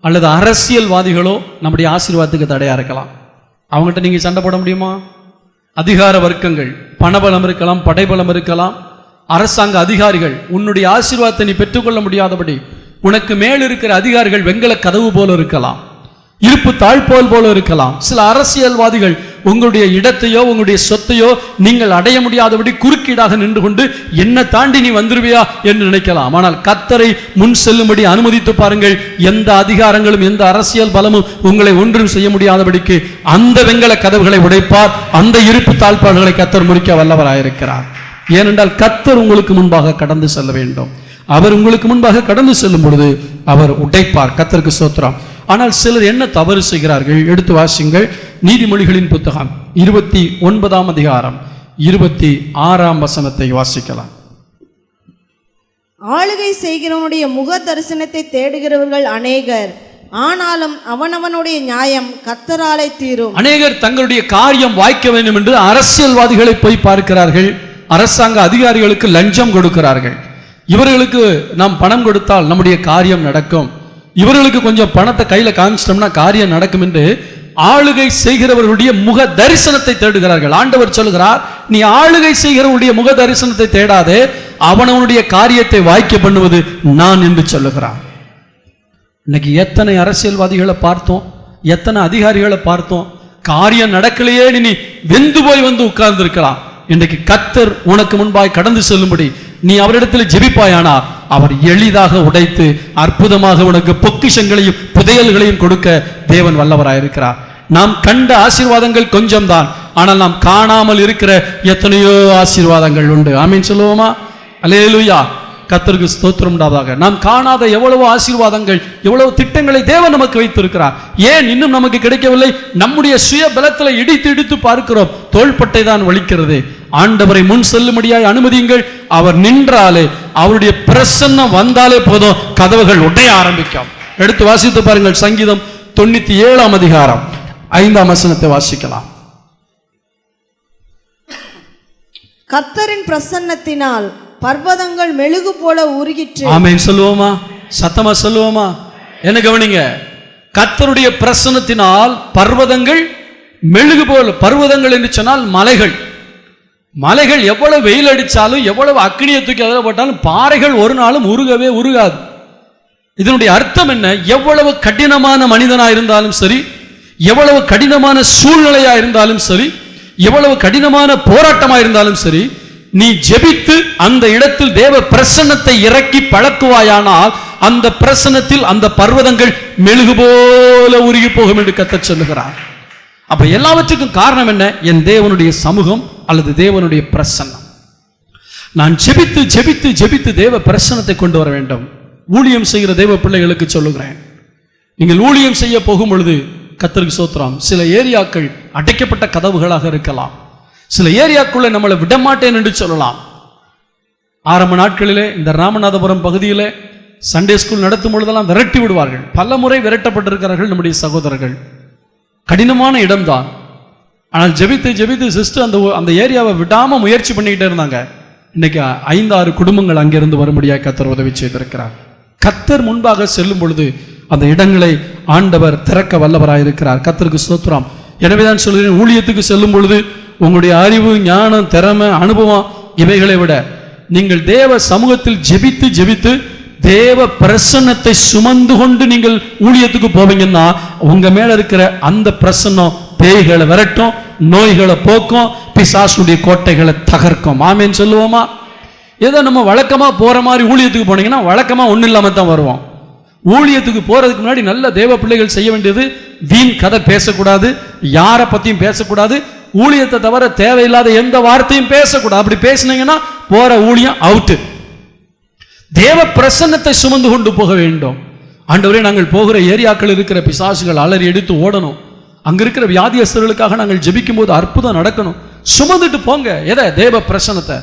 அல்லது அரசியல்வாதிகளோ நம்முடைய ஆசீர்வாதத்துக்கு தடையா இருக்கலாம். அவங்ககிட்ட நீங்க சண்டை போட முடியுமா? அதிகார வர்க்கங்கள், பணபலம் இருக்கலாம், படைபலம் இருக்கலாம், அரசாங்க அதிகாரிகள் உன்னுடைய ஆசீர்வாதத்தை நீ பெற்றுக்கொள்ள முடியாதபடி உனக்கு மேல் இருக்கிற அதிகாரிகள் வெண்கல கதவு போல இருக்கலாம், இருப்பு தாழ்போல் போல இருக்கலாம். சில அரசியல்வாதிகள் உங்களுடைய இடத்தையோ உங்களுடைய சொத்தையோ நீங்கள் அடைய முடியாதபடி குறுக்கீடாக நின்று கொண்டு என்ன தாண்டி நீ வந்துருவியா என்று நினைக்கலாம். ஆனால் கர்த்தரை முன் செல்லும்படி அனுமதித்து பாருங்கள். எந்த அதிகாரங்களும் எந்த அரசியல் பலமும் உங்களை ஒன்றும் செய்ய முடியாதபடிக்கு அந்த வெண்கல கதவுகளை உடைப்பார், அந்த இருப்பு தாழ்பாடுகளை கர்த்தர் முறிக்க வல்லவராயிருக்கிறார். ஏனென்றால் கர்த்தர் உங்களுக்கு முன்பாக கடந்து செல்ல வேண்டும். அவர் உங்களுக்கு முன்பாக கடந்து செல்லும் பொழுது அவர் உடைப்பார். கர்த்தருக்கு ஸ்தோத்திரம். ஆனால் சிலர் என்ன தவறு செய்கிறார்கள்? எடுத்து வாசிங்கள். நீதிமொழிகளின் புத்தகம் 29ஆம் அதிகாரம் 26ஆம் வசனத்தை வாசிக்கலாம். ஆளுகை செய்கிறவனுடைய முக தரிசனத்தை தேடுகிறவர்கள் அநேகர், ஆனாலும் அவனவனுடைய நியாயம் கர்த்தராலே தீரும். அநேகர் தங்களுடைய காரியம் வாய்க்க வேண்டும் என்று அரசியல்வாதிகளை போய் பார்க்கிறார்கள், அரசாங்க அதிகாரிகளுக்கு லஞ்சம் கொடுக்கிறார்கள். இவர்களுக்கு நாம் பணம் கொடுத்தால் நம்முடைய காரியம் நடக்கும், இவர்களுக்கு கொஞ்சம் பணத்தை கையில காமிச்சிட்டோம்னா காரியம் நடக்கும் என்று ஆளுகை செய்கிறவர்களுடைய முக தரிசனத்தை தேடுகிறார்கள். ஆண்டவர் சொல்கிறார், நீ ஆளுகை செய்கிறவருடைய முக தரிசனத்தை தேடாதே, அவனவனுடைய காரியத்தை வாய்க்க பண்ணுவது நான் என்று சொல்லுகிறார். இன்னைக்கு எத்தனை அரசியல்வாதிகளை பார்த்தோம், எத்தனை அதிகாரிகளை பார்த்தோம், காரியம் நடக்கலையே நீ வெந்து போய் வந்து உட்கார்ந்து இருக்கலாம். இன்றைக்கு கர்த்தர் உனக்கு முன்பாய் கடந்து செல்லும்படி நீ அவரிடத்தில் ஜெபிப்பாயானா அவர் எளிதாக உடைத்து அற்புதமாக உனக்கு பொக்கிஷங்களையும் புதையல்களையும் கொடுக்க தேவன் வல்லவராயிருக்கிறார். நாம் கண்ட ஆசீர்வாதங்கள் கொஞ்சம் தான், ஆனால் நாம் காணாமல் இருக்கிற எத்தனையோ ஆசீர்வாதங்கள் உண்டு. ஆமீன் சொல்லுவோமா? அல்லேலூயா. கர்த்தருக்கு ஸ்தோத்திரம் உண்டாவதாக. நாம் காணாத எவ்வளவு ஆசீர்வாதங்கள், எவ்வளவு திட்டங்களை தேவன் நமக்கு வைத்திருக்கிறார். ஏன் இன்னும் நமக்கு கிடைக்கவில்லை? நம்முடைய சுய பலத்தில் இடித்து இடித்து பார்க்கிறோம், தோள்பட்டை தான் வலிக்கிறது. ஆண்டவரை முன் செல்லும்படியாய் அனுமதியுங்கள். அவர் நின்றாலே, அவருடைய பிரசன்னம் வந்தாலே போதும், கதவுகள் உடைய ஆரம்பிக்கும். எடுத்து வாசித்து பாருங்கள். சங்கீதம் 97ஆம் அதிகாரம் 5ஆம் வசனத்தை வாசிக்கலாம். கர்த்தரின் பிரசன்னத்தினால் பர்வதங்கள் மெழுகு போல உருகிற்று. ஆமென் சொல்லுவோமா? சத்தமா சொல்லுவோமா? என்ன கவனிங்க, கர்த்தருடைய பிரசன்னத்தினால் பர்வதங்கள் மெழுகு போல. பர்வதங்கள் என்று சொன்னால் மலைகள். மலைகள் எவ்வளவு வெயில் அடிச்சாலும் எவ்வளவு அக்கினியை தூக்கி அதில் போட்டாலும் பாறைகள் ஒரு நாளும் உருகவே உருகாது. இதனுடைய அர்த்தம் என்ன? எவ்வளவு கடினமான மனிதனா இருந்தாலும் சரி, எவ்வளவு கடினமான சூழ்நிலையா இருந்தாலும் சரி, எவ்வளவு கடினமான போராட்டமா இருந்தாலும் சரி, நீ ஜெபித்து அந்த இடத்தில் தேவ பிரசன்னத்தை இறக்கி பழக்குவாயானால் அந்த பிரசன்னத்தில் அந்த பர்வதங்கள் மெழுகு போல உருகி போகும் என்று கர்த்தர் சொல்லுகிறார். அப்ப எல்லாவற்றுக்கும் காரணம் என்ன? என் தேவனுடைய சமூகம் அல்லது தேவனுடைய பிரசன்னம். நான் ஜெபித்து ஜெபித்து ஜெபித்து தேவ பிரசன்னத்தை கொண்டு வர வேண்டும். ஊழியம் செய்கிற தேவ பிள்ளைகளுக்கு சொல்லுகிறேன், நீங்கள் ஊழியம் செய்ய போகும் பொழுது கர்த்தருக்கு ஸ்தோத்திரம், சில ஏரியாக்கள் அடைக்கப்பட்ட கதவுகளாக இருக்கலாம். சில ஏரியாக்குள்ள நம்மளை விடமாட்டேன் என்று சொல்லலாம். ஆரம்ப நாட்களிலே இந்த ராமநாதபுரம் பகுதியிலே சண்டே ஸ்கூல் நடத்தும் பொழுதெல்லாம் விரட்டி விடுவார்கள். பல முறை விரட்டப்பட்டிருக்கிறார்கள் நம்முடைய சகோதரர்கள். கடினமான இடம்தான். ஆனால் ஜெபித்து ஜெபித்து சிஸ்டர் அந்த ஏரியாவை விடாம முயற்சி பண்ணிக்கிட்டே இருந்தாங்க. இன்னைக்கு 5-6 குடும்பங்கள் அங்கிருந்து வரும்படியாக கர்த்தர் உதவி செய்திருக்கிறார். கர்த்தர் முன்பாக செல்லும் பொழுது அந்த இடங்களை ஆண்டவர் திறக்க வல்லவராயிருக்கிறார். கர்த்தருக்கு ஸ்தோத்திரம். எனவேதான் சொல்கிறேன், ஊழியத்துக்கு செல்லும் பொழுது உங்களுடைய அறிவு, ஞானம், திறமை, அனுபவம் இவைகளை விட நீங்கள் தேவ சமூகத்தில் ஜெபித்து ஜெபித்து தேவ பிரசன்னத்தை சுமந்து கொண்டு நீங்கள் ஊழியத்துக்கு போவீங்கன்னா உங்க மேல இருக்கிற அந்த பிரசன்னம் பேய்களை விரட்டும், நோய்களை போக்கும், பிசாசுடைய கோட்டைகளை தகர்க்கும். ஆமேன்னு சொல்லுவோமா? ஏதோ நம்ம வழக்கமா போற மாதிரி ஊழியத்துக்கு போனீங்கன்னா வழக்கமா ஒன்றும் இல்லாம தான் வருவோம். ஊழியத்துக்கு போறதுக்கு முன்னாடி நல்ல தேவ பிள்ளைகள் செய்ய வேண்டியது, வீண் கதை பேசக்கூடாது, யாரை பத்தியும் பேசக்கூடாது, ஊழியத்தை தவிர தேவையில்லாத எந்த வார்த்தையும் பேசக்கூடாது. அப்படி பேசினீங்கன்னா போற ஊழியம் அவுட்டு. தேவ பிரசன்னத்தை சுமந்து கொண்டு போக வேண்டும். ஆண்டவரே, நாங்கள் போகிற ஏரியாக்கள் இருக்கிற பிசாசுகள் அலறி எடுத்து ஓடணும். அங்க இருக்கிற வியாதியஸ்தர்களுக்காக நாங்கள் ஜெபிக்கும் போது அற்புதம் நடக்கணும். சுமந்துட்டு போங்க. எதை? தேவ பிரசன்னத்தை.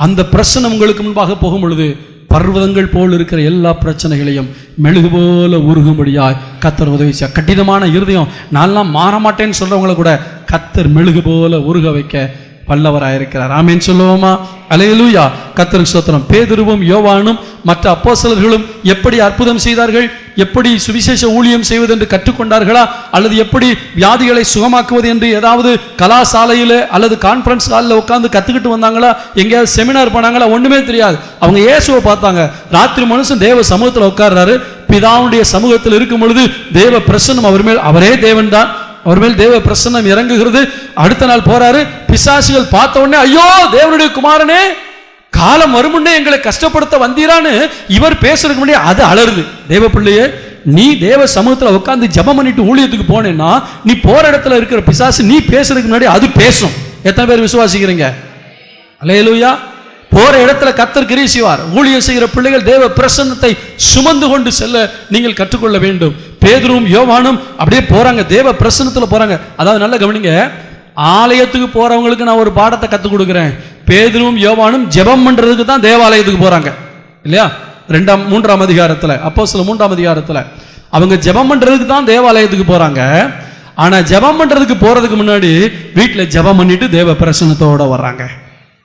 அந்த பிரசனம் உங்களுக்கு முன்பாக போகும் பொழுது பர்வதங்கள் போல் இருக்கிற எல்லா பிரச்சனைகளையும் மெழுகு போல உருகும்படியாய் கத்தர் உதவி செய்ய. கடினமான இருதயம், நான்லாம் மாற மாட்டேன்னு சொல்றவங்களை கூட கத்தர் மெழுகு போல உருக வைக்க வல்லவராயிருக்கிறார். ஆமேன் சொல்லுவோமா? அல்லேலூயா. கர்த்தருக்கு ஸ்தோத்திரம். பேதுருவும் யோவானும் மற்ற அப்போஸ்தலர்களும் எப்படி அற்புதம் செய்தார்கள், எப்படி சுவிசேஷ ஊழியம் செய்வது என்று கற்றுக்கொண்டார்களா, அல்லது எப்படி வியாதிகளை சுகமாக்குவது என்று ஏதாவது கலாசாலையில அல்லது கான்ஃபரன்ஸ் ஹாலில் உட்கார்ந்து கத்துக்கிட்டு வந்தாங்களா, எங்கேயாவது செமினார் போனாங்களா? ஒண்ணுமே தெரியாது. அவங்க இயேசுவை பார்த்தாங்க. ராத்திரி மனுஷன் தேவ சமூகத்தில் உட்கார்றாரு. பிதாவுடைய சமூகத்தில் இருக்கும் பொழுது தேவ பிரசன்னம் அவர் மேல், அவரே தேவன் தான், அவர் மேல் தேவ பிரசன்னம் இறங்குகிறது. அடுத்த நாள் போறாரு. பிசாசுகள் பார்த்த உடனே, ஐயோ தேவனுடைய குமாரனே, காலம் வருமுன்னே எங்களை கஷ்டப்படுத்த வந்தீரான்னு இவர் பேசுறதுக்கு முன்னாடி அது அலறுது. தேவ பிள்ளையே, நீ தேவ சமூகத்துல உட்கார்ந்து ஜெபம் பண்ணிட்டு ஊழியத்துக்கு போனேன்னா நீ போற இடத்துல இருக்கிற பிசாசு நீ பேசுறதுக்கு முன்னாடி அது பேசும். எத்தனை பேர் விசுவாசிக்கிறீங்க? அல்லேலூயா. போற இடத்துல கர்த்தர் கிரியை செய்வார். ஊழியம் செய்கிற பிள்ளைகள் தேவ பிரசன்னத்தை சுமந்து கொண்டு செல்ல நீங்கள் கற்றுக்கொள்ள வேண்டும். பேதுருவும் யோவானும் அப்படியே போறாங்க, தேவ பிரசன்னத்துல போறாங்க. அதாவது நல்ல கவனிங்க, ஆலயத்துக்கு போறவங்களுக்கு நான் ஒரு பாடத்தை கற்றுக் கொடுக்கிறேன். பேதுருவும் யோவானும் ஜெபம் பண்றதுக்கு தான் தேவாலயத்துக்கு போறாங்க இல்லையா? 3ஆம் அதிகாரத்துல, அப்போஸ்தலர் 3ஆம் அதிகாரத்துல அவங்க ஜெபம் பண்றதுக்கு தான் தேவாலயத்துக்கு போறாங்க. ஆனா ஜெபம் பண்றதுக்கு போறதுக்கு முன்னாடி வீட்டுல ஜெபம் பண்ணிட்டு தேவ பிரசன்னத்தோட வர்றாங்க.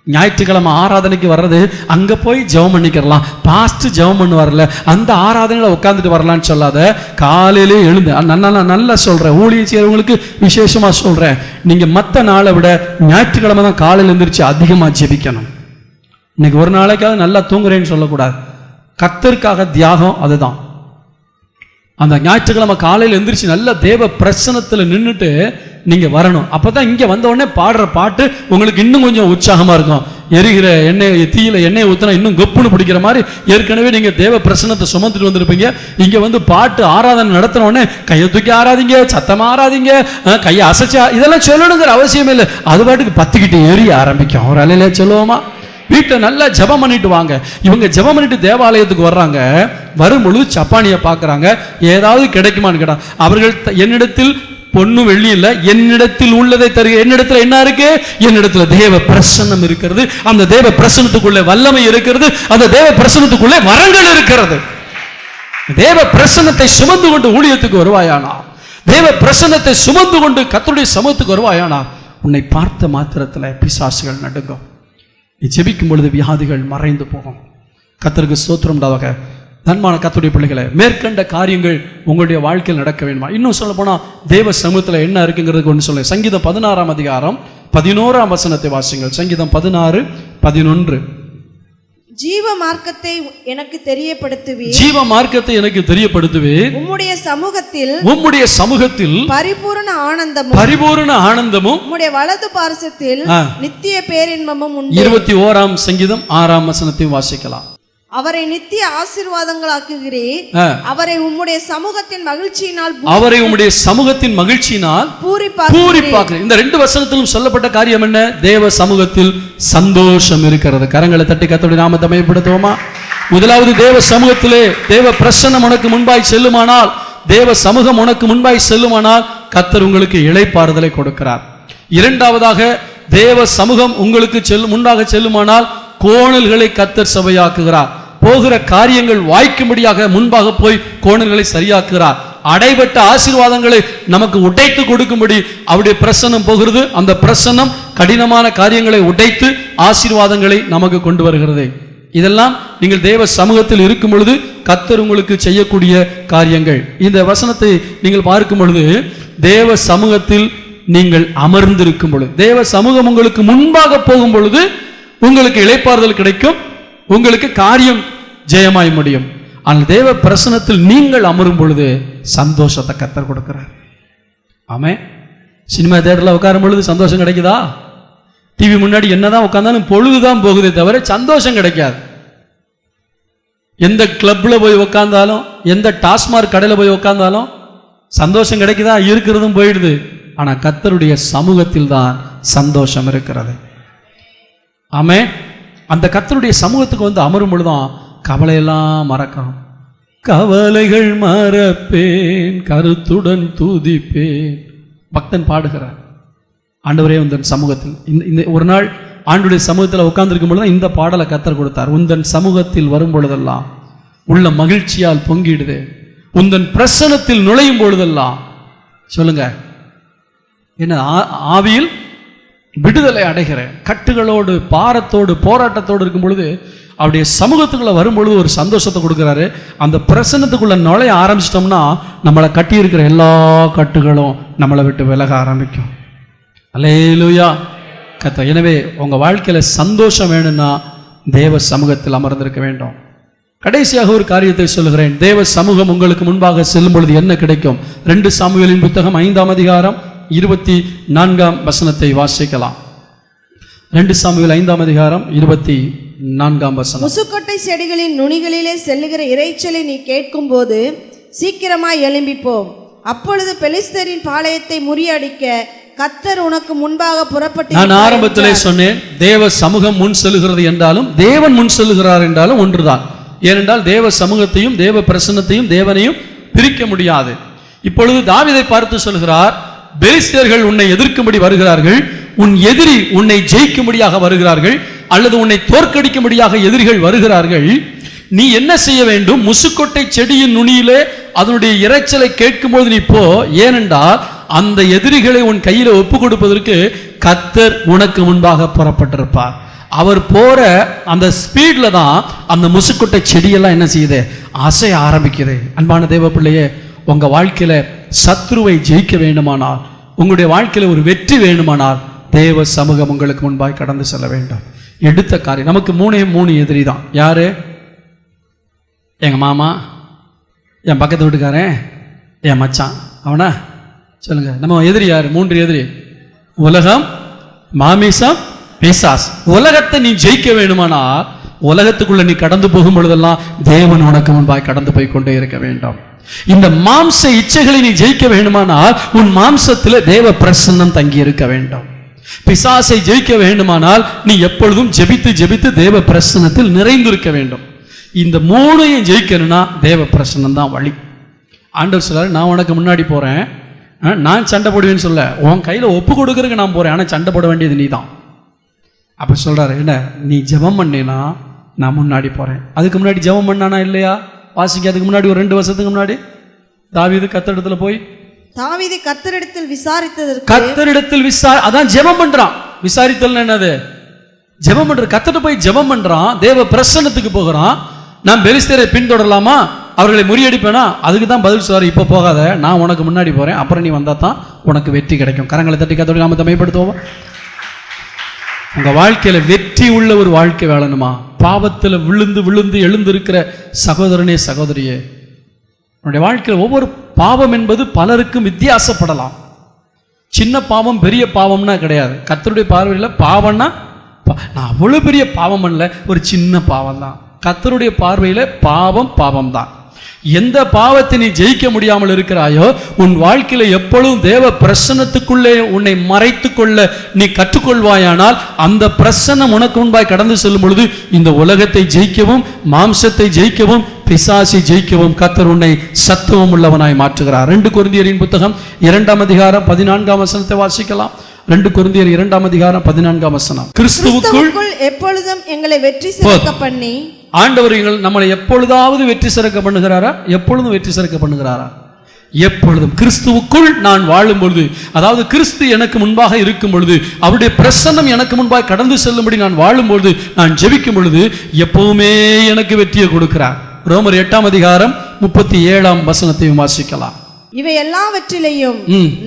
ஞாயிற்றுக்கிழமை ஆராதனைக்கு வர்றது அங்க போய் ஜெபம் பண்ணிக்கிறலாம், பாஸ்ட் ஜெபம் பண்ண வரல, அந்த ஆராதனையில உட்காந்துட்டு வரலான்னு சொல்லாத. காலையிலே எழுந்து, நல்லா சொல்றேன், ஊழியம் செய்யறவங்களுக்கு விசேஷமா சொல்றேன், நீங்க மற்ற நாளை விட ஞாயிற்றுக்கிழமை தான் காலையில் எழுந்திரிச்சு அதிகமா ஜெபிக்கணும். இன்னைக்கு ஒரு நாளைக்காவது நல்லா தூங்குறேன்னு சொல்லக்கூடாது. கர்த்தருக்காக தியாகம் அதுதான். அந்த ஞாயிற்றுக்கிழமை காலையில் எந்திரிச்சு நல்ல தேவ பிரசன்னத்தில் நின்றுட்டு நீங்க வரணும். அப்பதான் இங்க வந்த உடனே பாடுற பாட்டு உங்களுக்கு இன்னும் கொஞ்சம் உற்சாகமா இருக்கும். எரிகிற எண்ணெய், தீயில எண்ணெய் ஊத்தினா இன்னும் கப்புன்னு பிடிக்கிற மாதிரி ஏற்கனவே நீங்க தேவ பிரசன்னத்தை சுமந்துட்டு வந்திருப்பீங்க. இங்க வந்து பாட்டு ஆராதனை நடத்தின உடனே கையை தூக்கி ஆராதிங்க, சத்தமா ஆராதிங்க, கையை அசைச்சா, இதெல்லாம் சொல்லணுங்கிற அவசியமே இல்லை. அது பாட்டுக்கு பத்துக்கிட்டு எரிய ஆரம்பிக்கும். ஒரு அலையில சொல்லுவோமா? வீட்டில் நல்லா ஜெபம் பண்ணிட்டு வாங்க. இவங்க ஜெபம் பண்ணிட்டு தேவாலயத்துக்கு வர்றாங்க. வரும் பொழுது சப்பானியை பார்க்குறாங்க, ஏதாவது கிடைக்குமான்னு கேட்டா, அவர்கள் என்னிடத்தில் பொண்ணு வெள்ளி இல்லை, என்னிடத்தில் உள்ளதை தருக. என்னிடத்துல என்ன இருக்கு? என்னிடத்துல தேவ பிரசன்னம் இருக்கிறது. அந்த தேவ பிரசன்னத்துக்குள்ளே வல்லமை இருக்கிறது. அந்த தேவ பிரசன்னத்துக்குள்ளே வரங்கள் இருக்கிறது. தேவ பிரசன்னத்தை சுமந்து கொண்டு ஊழியத்துக்கு வருவாயானா, தேவ பிரசன்னத்தை சுமந்து கொண்டு கர்த்தருடைய சமூகத்துக்கு வருவாயானா, உன்னை பார்த்த மாத்திரத்தில் பிசாசுகள் நடுங்கும். நீ ஜெபிக்கும் பொழுது வியாதிகள் மறைந்து போகும். கர்த்தருக்கு ஸ்தோத்திரம் உண்டாவதாக. தன்மான கர்த்தருடைய பிள்ளைகளை, மேற்கண்ட காரியங்கள் உங்களுடைய வாழ்க்கையில் நடக்க வேண்டுமா? இன்னும் சொல்ல போனா தேவ சமூகத்தில் என்ன இருக்குங்கிறதுக்கு ஒன்று சொல்ல. சங்கீதம் 16ஆம் அதிகாரம் 11ஆம் வசனத்தை வாசிங்கள். சங்கீதம் 16:11. ஜீவ மார்க்கத்தை எனக்கு தெரியப்படுத்துவீர், ஜீவ மார்க்கத்தை எனக்கு தெரியப்படுத்துவீர், உம்முடைய சமூகத்தில், உம்முடைய சமூகத்தில் பரிபூரண ஆனந்தமும், பரிபூரண ஆனந்தமும், உம்முடைய வலது பார்சத்தில் நித்திய பேரின்பமும் உண்டு. 21ஆம் சங்கீதம் 6ஆம் வசனத்தை வாசிக்கலாம். அவரை நித்திய ஆசீர்வாதங்களாக்குகிறீர், அவரை உம்முடைய சமூகத்தின் மகிழ்ச்சியினால், அவரை உம்முடைய சமூகத்தின் மகிழ்ச்சியினால் பூரிப்பாக்குகிறீர். இந்த 2 வசனத்திலும் சொல்லப்பட்ட காரியம் என்ன? தேவ சமூகத்தில் சந்தோஷம் இருக்கிறது. கரங்களை தட்டி கர்த்தருடைய நாமத்தை மகிமைப்படுத்துவோமா? முதலாவது, தேவ சமூகத்திலே தேவ பிரசன்னம் உனக்கு முன்பாய் செல்லுமானால், தேவ சமூகம் உனக்கு முன்பாய் செல்லுமானால் கர்த்தர் உங்களுக்கு இளைப்பாறுதலை கொடுக்கிறார். இரண்டாவதாக, தேவ சமூகம் உங்களுக்கு முன்பாக செல்லுமானால் கோணல்களை கர்த்தர் சபையாக்குகிறார். போகிற காரியங்கள் வாய்க்கும்படியாக முன்பாக போய் கோணல்களை சரியாக்குகிறார். அடைபட்ட ஆசீர்வாதங்களை நமக்கு உடைத்து கொடுக்கும்படி அவருடைய பிரசன்னம் போகிறது. அந்த பிரசன்னம் கடினமான காரியங்களை உடைத்து ஆசீர்வாதங்களை நமக்கு கொண்டு வருகிறது. இதெல்லாம் நீங்கள் தேவ சமூகத்தில் இருக்கும் பொழுது கர்த்தர் உங்களுக்கு செய்யக்கூடிய காரியங்கள். இந்த வசனத்தை நீங்கள் பார்க்கும் பொழுது, தேவ சமூகத்தில் நீங்கள் அமர்ந்திருக்கும் பொழுது, தேவ சமூகம் உங்களுக்கு முன்பாக போகும் பொழுது உங்களுக்கு இளைப்பாறுதல் கிடைக்கும், உங்களுக்கு காரியம் ஜெயமாய் முடியும். ஆனால் தேவ பிரசன்னத்தில் நீங்கள் அமரும் பொழுது சந்தோஷத்தை கர்த்தர் கொடுக்கிறார். ஆமே. சினிமா தியேட்டர்ல உட்காரும் பொழுது சந்தோஷம் கிடைக்குதா? டிவி முன்னாடி என்னதான் உட்கார்ந்தாலும் பொழுதுதான் போகுதே தவிர சந்தோஷம் கிடைக்காது. எந்த கிளப்ல போய் உட்கார்ந்தாலும், எந்த டாஸ்மார்க் கடையில் போய் உட்கார்ந்தாலும் சந்தோஷம் கிடைக்குதா? இருக்கிறதும் போயிடுது. ஆனா கர்த்தருடைய சமூகத்தில் தான் சந்தோஷம் இருக்கிறது. ஆமே. அந்த கர்த்தருடைய சமூகத்துக்கு வந்து அமரும் பொழுதுதான் கவலையெல்லாம் மறக்கணும். கவலைகள் மறப்பேன், கருத்துடன் துதிப்பேன். பக்தன் பாடுகிறார். ஆண்டவரே உந்தன் சமூகத்தில் இந்த ஒரு நாள் ஆண்டுடைய சமூகத்தில் உட்கார்ந்துருக்கும் பொழுது இந்த பாடலை கர்த்தர் கொடுத்தார். உந்தன் சமூகத்தில் வரும் பொழுதெல்லாம் உள்ள மகிழ்ச்சியால் பொங்கிடுது. உந்தன் பிரசன்னத்தில் நுழையும் பொழுதெல்லாம் சொல்லுங்க, என்ன ஆவியில் விடுதலை அடைகிறேன். கட்டுகளோடு, பாரத்தோடு, போராட்டத்தோடு இருக்கும் பொழுது அவருடைய சமூகத்துக்குள்ள வரும்பொழுது ஒரு சந்தோஷத்தை கொடுக்குறாரு. அந்த பிரசன்னத்துக்குள்ள நுழைய ஆரம்பிச்சிட்டோம்னா நம்மளை கட்டி இருக்கிற எல்லா கட்டுகளும் நம்மளை விட்டு விலக ஆரம்பிக்கும். அல்லேலூயா கர்த்தர். எனவே உங்க வாழ்க்கையில சந்தோஷம் வேணும்னா தேவ சமூகத்தில் அமர்ந்திருக்க வேண்டும். கடைசியாக ஒரு காரியத்தை சொல்லுகிறேன். தேவ சமூகம் உங்களுக்கு முன்பாக செல்லும் பொழுது என்ன கிடைக்கும்? 2 சாமுவேலின் புத்தகம் 5ஆம் அதிகாரம் 24ஆம் வசனத்தை வாசிக்கலாம். 2 சாமுவேல் 5ஆம் அதிகாரம் 24ஆம் வசனம். முசுக்கொட்டை செடிகளின் நுனிகளிலே செல்லுகிற இரைச்சலை நீ கேட்கும் போது சீக்கிரமாய் எழும்பிப்போம். அப்பொழுது பெலிஸ்தரின் பாளையத்தை முறியடிக்க கர்த்தர் உனக்கு முன்பாக புறப்பட்டு. நான் ஆரம்பத்திலே சொன்னேன், தேவ சமூகம் முன் செல்லுகிறது என்றாலும் தேவன் முன் செல்லுகிறார் என்றாலும் ஒன்றுதான். ஏனென்றால் தேவ சமூகத்தையும் தேவ பிரசன்னத்தையும் தேவனையும் பிரிக்க முடியாது. இப்பொழுது தாவீதை பார்த்து சொல்கிறார், பெலிஸ்தர்கள் உன்னை எதிர்க்கும்படி வருகிறார்கள், உன் எதிரி உன்னை ஜெயிக்கும்படியாக வருகிறார்கள், அல்லது உன்னை தோற்கடிக்கும்படியாக எதிரிகள் வருகிறார்கள். நீ என்ன செய்ய வேண்டும்? முசுக்கொட்டை செடியின் நுனியிலே அதனுடைய இரைச்சலை கேட்கும்போது நீ போ. ஏனென்றால் அந்த எதிரிகளை உன் கையில ஒப்பு கொடுப்பதற்கு கர்த்தர் உனக்கு முன்பாக புறப்பட்டிருப்பார். அவர் போற அந்த ஸ்பீட்ல தான் அந்த முசுக்கொட்டை செடியெல்லாம் என்ன செய்யுது? அசைய ஆரம்பிக்குது. அன்பான தேவ பிள்ளையே, உங்க வாழ்க்கையில சத்ருவை ஜெயிக்க வேண்டுமானால், உங்களுடைய வாழ்க்கையில ஒரு வெற்றி வேண்டுமானால் தேவ சமூகம் உங்களுக்கு முன்பாய் கடந்து செல்ல வேண்டும். எடுத்த காரியம் நமக்கு 3 எதிரி தான். யாரு? எங்க மாமா, என் பக்கத்து வீட்டுக்காரன், என் மச்சான். அவனா? சொல்லுங்க. நம்ம எதிரி யாரு? 3 எதிரி. உலகம், மாமிசம், பிசாஸ். உலகத்தை நீ ஜெயிக்க வேண்டுமானால் உலகத்துக்குள்ள நீ கடந்து போகும் பொழுதெல்லாம் தேவன் உனக்கு முன்பாய் கடந்து போய் கொண்டே இருக்க வேண்டும். இந்த மாம்ச இச்சைகளை நீ ஜெயிக்க வேண்டுமானால் உன் மாம்சத்தில் தேவ பிரசன்னம் தங்கி இருக்க வேண்டும். பிசாசை ஜெயிக்க வேண்டுமானால் நீ எப்பொழுதும் ஜெபித்து ஜெபித்து தேவ பிரசன்னத்தில் நிறைந்திருக்க வேண்டும். இந்த 3ஐயும் ஜெயிக்கணும்னா தேவ பிரசன்னம் தான் வழி. ஆண்டவர் சொல்றாரு, நான் உனக்கு முன்னாடி போறேன், நான் சண்டை போடுவேன்னு சொல்ல, உன் கையில ஒப்பு கொடுக்கறதுக்கு நான் போறேன், ஆனா சண்டை போட வேண்டியது நீ தான். அப்ப சொல்றாரு, என்ன நீ ஜெபம் பண்ணேனா நான் முன்னாடி போறேன். அதுக்கு முன்னாடி ஜெபம் பண்ணானா இல்லையா? வாசிக்க. அதுக்கு முன்னாடி ஒரு 2 வருஷத்துக்கு முன்னாடி தாவீது கர்த்தரிடத்துல போய் தாவீது கர்த்தரிடத்தில் விசாரித்ததற்கு கர்த்தரிடத்தில் அதான் ஜெபம் பண்றான். விசாரித்தல் என்னது? ஜெபம் பண்ற. கர்த்தர்ட்ட போய் ஜெபம் பண்றான், தேவ பிரசன்னத்துக்கு போகிறான். நான் பெலிஸ்தரை பின்தொடரலாமா, அவர்களை முறியடிப்பேனா? அதுக்கு தான் பதில் சொல்றாரு, இப்ப போகாத, நான் உனக்கு முன்னாடி போறேன், அப்புறம் நீ வந்தா தான் உனக்கு வெற்றி கிடைக்கும். கரங்களை தட்டி கர்த்தருடைய நாமத்தை மகிமைப்படுத்துவோம். உங்க வாழ்க்கையில வெற்றி உள்ள ஒரு வாழ்க்கை வாழணுமா? பாவத்துல விழுந்து விழுந்து எழுந்திருக்கிற சகோதரனே, சகோதரியே, உன்னுடைய வாழ்க்கையில் ஒவ்வொரு பாவம் என்பது பலருக்கும் வித்தியாசப்படலாம். சின்ன பாவம் பெரிய பாவம்னா கிடையாது. கர்த்தருடைய பார்வையில் பாவம்னா நான் அவ்வளவு பெரிய பாவம் பண்ணல, ஒரு சின்ன பாவம் தான். கர்த்தருடைய பார்வையில் பாவம் பாவம் தான். எந்த பாவத்தை நீ ஜெயிக்க முடியாமல் இருக்கிறாயோ, உன் வாழ்க்கையில எப்பொழுதும் தேவ பிரசன்னத்துக்குள்ளே உன்னை மறைத்து கொள்ள நீ கற்றுக்கொள்வாயானால் அந்த பிரசன்னம் உனக்கு முன்பாய் கடந்து செல்லும் பொழுது இந்த உலகத்தை ஜெயிக்கவும், மாம்சத்தை ஜெயிக்கவும், பிசாசை ஜெயிக்கவும் கர்த்தர் உன்னை சத்துவம் உள்ளவனாய் மாற்றுகிறார். 2 கொரிந்தியரின் புத்தகம் 2ஆம் அதிகாரம் 14ஆம் வசனத்தை வாசிக்கலாம். 2 கொரிந்தியர் 2ஆம் அதிகாரம் 14ஆம் வசனம். கிறிஸ்துவுக்குள் எப்பொழுதும் எங்களை வெற்றி சிறக்க பண்ணி. ஆண்டவர் நம்மளை எப்பொழுதாவது வெற்றி சிறக்க பண்ணுகிறாரா? எப்பொழுதும் வெற்றி சிறக்க பண்ணுகிறாரா? எப்பொழுதும். கிறிஸ்துவுக்குள் நான் வாழும் பொழுது, அதாவது கிறிஸ்து எனக்கு முன்பாக இருக்கும் பொழுது, அவருடைய பிரசன்னம் எனக்கு முன்பாக கடந்து செல்லும்படி நான் வாழும் பொழுது, நான் ஜெபிக்கும் பொழுது எப்பவுமே எனக்கு வெற்றியை கொடுக்கிறார். ரோமர் 8ஆம் அதிகாரம் 37ஆம் வசனத்தையும் வாசிக்கலாம். இவை எல்லாவற்றிலையும்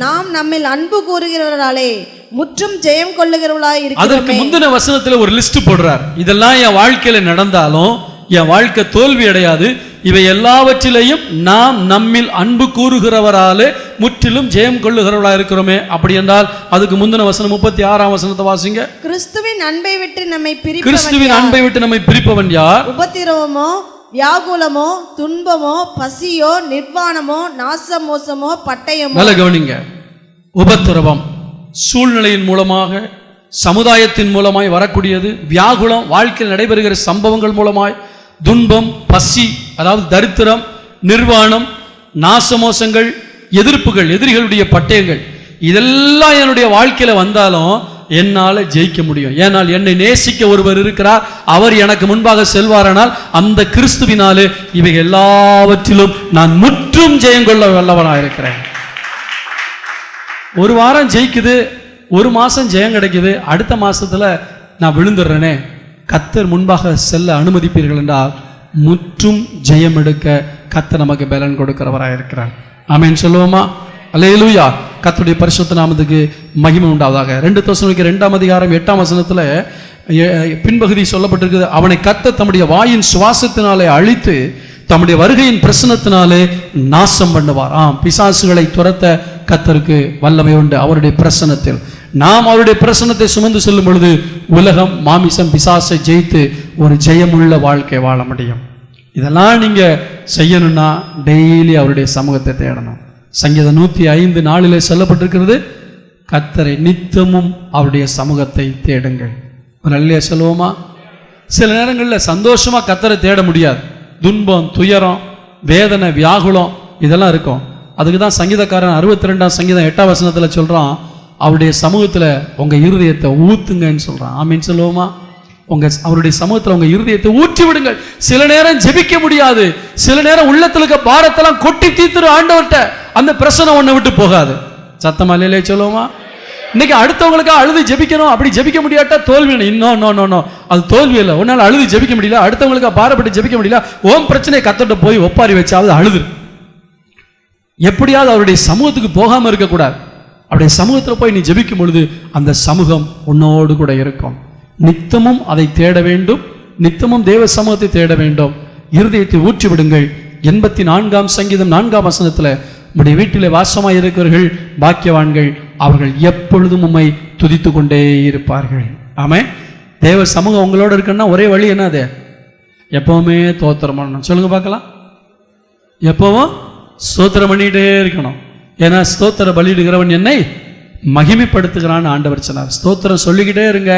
நாம் நம்மில் அன்பு கூறுகிறவர்களாலே முற்றும் ஜெயம் கொள்ளுகிறவர்களாய் இருக்கிறோமே. அதற்கு முந்தின வசனத்துல ஒரு லிஸ்ட் போடுறார். இதெல்லாம் என் வாழ்க்கையில நடந்தாலும் என் வாழ்க்கை தோல்வி அடையாது, இவை எல்லாவற்றிலையும் நாம் நம்மில் அன்பு கூறுகிறவராலே முற்றிலும் ஜெயம் கொள்ளுகிறவர்களாக இருக்கிறோமே. அப்படி என்றால் அதுக்கு முந்தின வசனம் 36ஆம் வசனத்தை வாசிங்க. கிறிஸ்துவின் அன்பை விட்டு நம்மை பிரிப்பவன் யார்? உபத்திரவமோ, வியாகுலமோ, துன்பமோ, பசியோ, நிர்வாணமோ, நாசமோசமோ, பட்டயமோ. நல்ல கவனிங்க. உபத்திரவம் சூழ்நிலையின் மூலமாக, சமுதாயத்தின் மூலமாய் வரக்கூடியது. வியாகுலம் வாழ்க்கையில் நடைபெறுகிற சம்பவங்கள் மூலமாய். துன்பம், பசி அதாவது தரித்திரம், நிர்வாணம், நாசமோசங்கள், எதிர்ப்புகள், எதிரிகளுடைய பட்டயங்கள், இதெல்லாம் என்னுடைய வாழ்க்கையில வந்தாலும் என்னால் ஜெயிக்க முடியும். ஏனால் என்னை நேசிக்க ஒருவர் இருக்கிறார், அவர் எனக்கு முன்பாக செல்வாரானால் அந்த கிறிஸ்துவினாலே இவை எல்லாவற்றிலும் நான் முற்றும் ஜெயம் கொள்ள வல்லவனாக இருக்கிறேன். ஒரு வாரம் ஜெயிக்குது, ஒரு மாசம் ஜெயம் கிடைக்குது, அடுத்த மாசத்துல நான் விழுந்துடுறேனே. கர்த்தர் முன்பாக செல்ல அனுமதிப்பீர்கள் என்றால் முற்றும் ஜெயம் எடுக்க கர்த்தர் நமக்கு பலன் கொடுக்கிறவராக இருக்கிறார். ஆமென் சொல்லுவோமா? அல்லேலூயா. கர்த்தருடைய பரிசுத்த நாமத்துக்கு மகிமை உண்டாவதாக. 2 தெசலோனிக்கேயர் 2ஆம் அதிகாரம் 8ஆம் வசனத்துல பின்பகுதி சொல்லப்பட்டிருக்கிறது. அவனை கர்த்தர் தம்முடைய வாயின் சுவாசத்தினாலே அழித்து தம்முடைய வருகையின் பிரசனத்தினாலே நாசம் பண்ணுவார். பிசாசுகளை துரத்த கர்த்தருக்கு வல்லமை உண்டு அவருடைய பிரசனத்தில். நாம் அவருடைய பிரசனத்தை சுமந்து செல்லும் பொழுது உலகம், மாமிசம், பிசாசை ஜெயித்து ஒரு ஜெயமுள்ள வாழ்க்கை வாழ முடியும். இதெல்லாம் நீங்க செய்யணும்னா டெய்லி அவருடைய சமூகத்தை தேடணும். சங்கீதம் 105:4 சொல்லப்பட்டிருக்கிறது, கர்த்தரை நித்தமும் அவருடைய சமூகத்தை தேடுங்கள். ஒரு அல்லையா சொல்லுவோமா? சில நேரங்களில் சந்தோஷமா கர்த்தரை தேட முடியாது. துன்பம், துயரம், வேதனை, வியாகுலம் இதெல்லாம் இருக்கும். அதுக்கு தான் சங்கீதக்காரன் 62ஆம் சங்கீதம் 8ஆம் வசனத்துல சொல்றான், அவருடைய சமூகத்துல உங்க இருதயத்தை ஊத்துங்கன்னு சொல்றான். ஆமீன் சொல்லுவோமா? அவருடைய சமூகத்துல உங்க இருதயத்தை ஊற்றி விடுங்கள். சில நேரம் ஜெபிக்க முடியாது, சில நேரம் உள்ளத்துல இருக்க பாரத்தெல்லாம் கொட்டி தீத்துரு ஆண்டவர்கிட்ட. அந்த பிரச்சனை ஒன்றை விட்டு போகாது. சத்தமா இல்லையே சொல்லுவோமா? இன்னைக்கு அடுத்தவங்களுக்காக அழுது ஜெபிக்கணும், அப்படி ஜெபிக்க முடியாட்டா தோல்வி. இன்னும் அது தோல்வி இல்லை. உன்னால அழுது ஜெபிக்க முடியல, அடுத்தவங்களுக்காக பாரப்பட்டு ஜெபிக்க முடியல, ஓம் பிரச்சனையை கத்தட்ட போய் ஒப்பாரி வச்சாவது அழுது. எப்படியாவது அவருடைய சமூகத்துக்கு போகாம இருக்கக்கூடாது. அவருடைய சமூகத்தில் போய் நீ ஜெபிக்கும் பொழுது அந்த சமூகம் உன்னோடு கூட இருக்கும். நித்தமும் அதை தேட வேண்டும், நித்தமும் தேவ சமூகத்தை தேட வேண்டும். இருதயத்தை ஊற்றி விடுங்கள். 84ஆம் சங்கீதம் 4ஆம் வசனத்துல, உம்முடைய வீட்டிலே வாசமாய் இருக்கிறவர்கள் பாக்கியவான்கள், அவர்கள் எப்பொழுதும் உம்மை துதித்து கொண்டே இருப்பார்கள். ஆமென். தேவ சமூகம் உங்களோட இருக்குன்னா ஒரே வழி என்னது? எப்பவுமே ஸ்தோத்திரம் பண்ணணும். சொல்லுங்க பார்க்கலாம். எப்பவும் ஸ்தோத்திரம் பண்ணிட்டே இருக்கணும். ஏன்னா ஸ்தோத்திர பலியிடுகிறவன் என்னை மகிமைப்படுத்துகிறான்னு ஆண்டவர் சொன்னார். ஸ்தோத்திரம் சொல்லிக்கிட்டே இருங்க,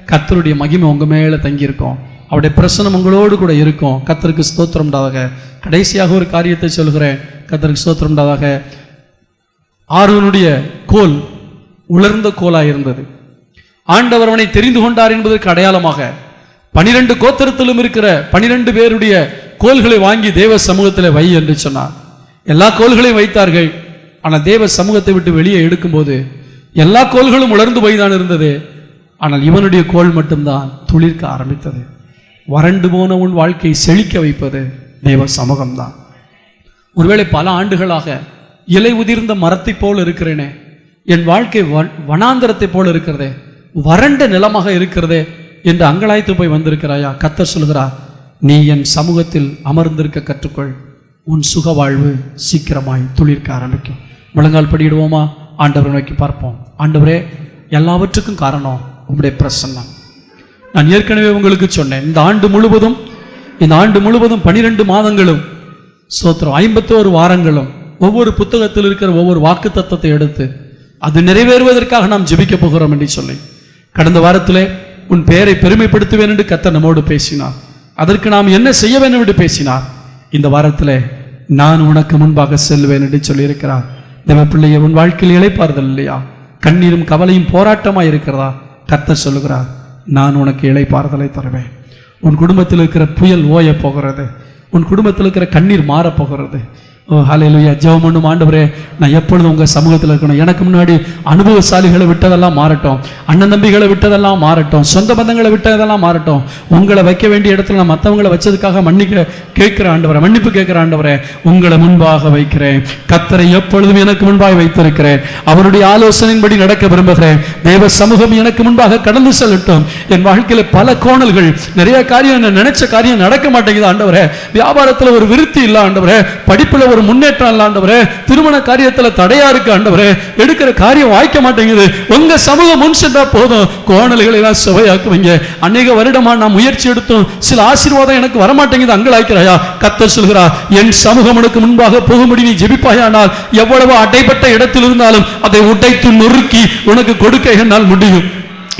கர்த்தருடைய மகிமை உங்க மேல தங்கி இருக்கும், அவருடைய பிரசனம் உங்களோடு கூட இருக்கும். கர்த்தருக்கு ஸ்தோத்திரம் உண்டாதாக. கடைசியாக ஒரு காரியத்தை சொல்கிறேன், கர்த்தருக்கு ஸ்தோத்திரம் உண்டாதாக. ஆரோனுடைய கோல் உலர்ந்த கோலாய் இருந்தது. ஆண்டவர் அவனை தெரிந்து கொண்டார் என்பதற்கு அடையாளமாக 12 கோத்திரத்திலும் இருக்கிற 12 பேருடைய கோல்களை வாங்கி தேவ சமூகத்தில் வை என்று சொன்னார். எல்லா கோல்களையும் வைத்தார்கள். ஆனால் தேவ சமூகத்தை விட்டு வெளியே எடுக்கும்போது எல்லா கோல்களும் உலர்ந்து போய்தான் இருந்தது. ஆனால் இவனுடைய கோல் மட்டும்தான் துளிர்க்க ஆரம்பித்தது. வறண்டு போன உன் வாழ்க்கையை செழிக்க வைப்பது தேவ சமூகம்தான். ஒருவேளை பல ஆண்டுகளாக இலை உதிர்ந்த மரத்தை போல் இருக்கிறேனே, என் வாழ்க்கை வனாந்தரத்தை போல இருக்கிறதே, வறண்ட நிலமாக இருக்கிறதே என்று அங்கலாய்த்து போய் வந்திருக்கிறாயா? கர்த்தர் சொல்கிறார், நீ என் சமூகத்தில் அமர்ந்திருக்க கற்றுக்கொள், உன் சுக வாழ்வு சீக்கிரமாய் துளிர்க்க ஆரம்பிக்கும். முழங்கால் படியிடுவோமா? ஆண்டவரை நோக்கி பார்ப்போம். ஆண்டவரே, எல்லாவற்றுக்கும் காரணம் உங்களுடைய பிரசன்னம். நான் ஏற்கனவே உங்களுக்கு சொன்னேன், இந்த ஆண்டு முழுவதும் 12 மாதங்களும் ஸ்தோத்திரம் 51 வாரங்களும் ஒவ்வொரு புத்தகத்தில் இருக்கிற ஒவ்வொரு வாக்கு தத்தத்தை எடுத்து அது நிறைவேறுவதற்காக நாம் ஜெபிக்க போகிறோம் என்று சொல்லி, கடந்த வாரத்திலே உன் பெயரை பெருமைப்படுத்துவேன் என்று கர்த்தர் நம்மோடு பேசினார். அதற்கு நாம் என்ன செய்ய வேண்டும் என்று பேசினார். இந்த வாரத்திலே நான் உனக்கு முன்பாக செல்வேன் என்று சொல்லி இருக்கிறார். தேவ பிள்ளையை, உன் வாழ்க்கையில் இளைப்பாறுதல் இல்லையா? கண்ணீரும் கவலையும் போராட்டமாய் இருக்கிறதா? கர்த்தர் சொல்லுகிறார், நான் உனக்கு இளைப்பாறுதலை தருவேன். உன் குடும்பத்தில் இருக்கிற புயல் ஓய போகிறது, உன் குடும்பத்தில் இருக்கிற கண்ணீர் மாறப்போகிறது, ஓ ஹல்லேலூயா. ஜெபம் பண்ணும், ஆண்டவரே நான் எப்பொழுதும் உங்கள் சமூகத்தில் இருக்கணும். எனக்கு முன்னாடி அனுபவசாலிகளை விட்டதெல்லாம் மாறட்டும், அண்ணன் தம்பிகளை விட்டதெல்லாம் மாறட்டும், சொந்த பந்தங்களை விட்டதெல்லாம் மாறட்டும். உங்களை வைக்க வேண்டிய இடத்துல நான் மற்றவங்களை வச்சதுக்காக கேட்கிற ஆண்டவரே, மன்னிப்பு கேட்கிற ஆண்டவரே, உங்களை முன்பாக வைக்கிறேன். கர்த்தரை எப்பொழுதும் எனக்கு முன்பாக வைத்திருக்கிறேன். அவருடைய ஆலோசனையின்படி நடக்க விரும்புகிறேன். தேவ சமூகம் எனக்கு முன்பாக கடந்து செல்லட்டும். என் வாழ்க்கையில பல கோணல்கள், நிறைய காரியம், நினைச்ச காரியம் நடக்க மாட்டேங்குது ஆண்டவரே. வியாபாரத்தில் ஒரு விருத்தி இல்லை ஆண்டவரே, படிப்புல ஒரு முன்னேற்றம் இல்லை ஆண்டவரே, திருமண காரியத்துல தடையா இருக்கு ஆண்டவரே, எடுக்கிற காரியம் வாய்க்க மாட்டேங்குது. உங்க சமூகம் முன் சென்றா போதும், கோணல்களை எல்லாம் சுவையாக்குவீங்க. அநேக வருடமா நான் முயற்சி எடுத்தோம், சில ஆசீர்வாதம் எனக்கு வரமாட்டேங்குது, அங்கலாய்க்கிறாயா? கர்த்தர் சொல்கிறார், என் சமூகம் உனக்கு முன்பாக போகும்படி நீ ஜெபிப்பாயானால் எவ்வளவு அடைபட்ட இடத்தில் இருந்தாலும் அதை உடைத்து நொறுக்கி உனக்கு கொடுக்க என்னால் முடியும்.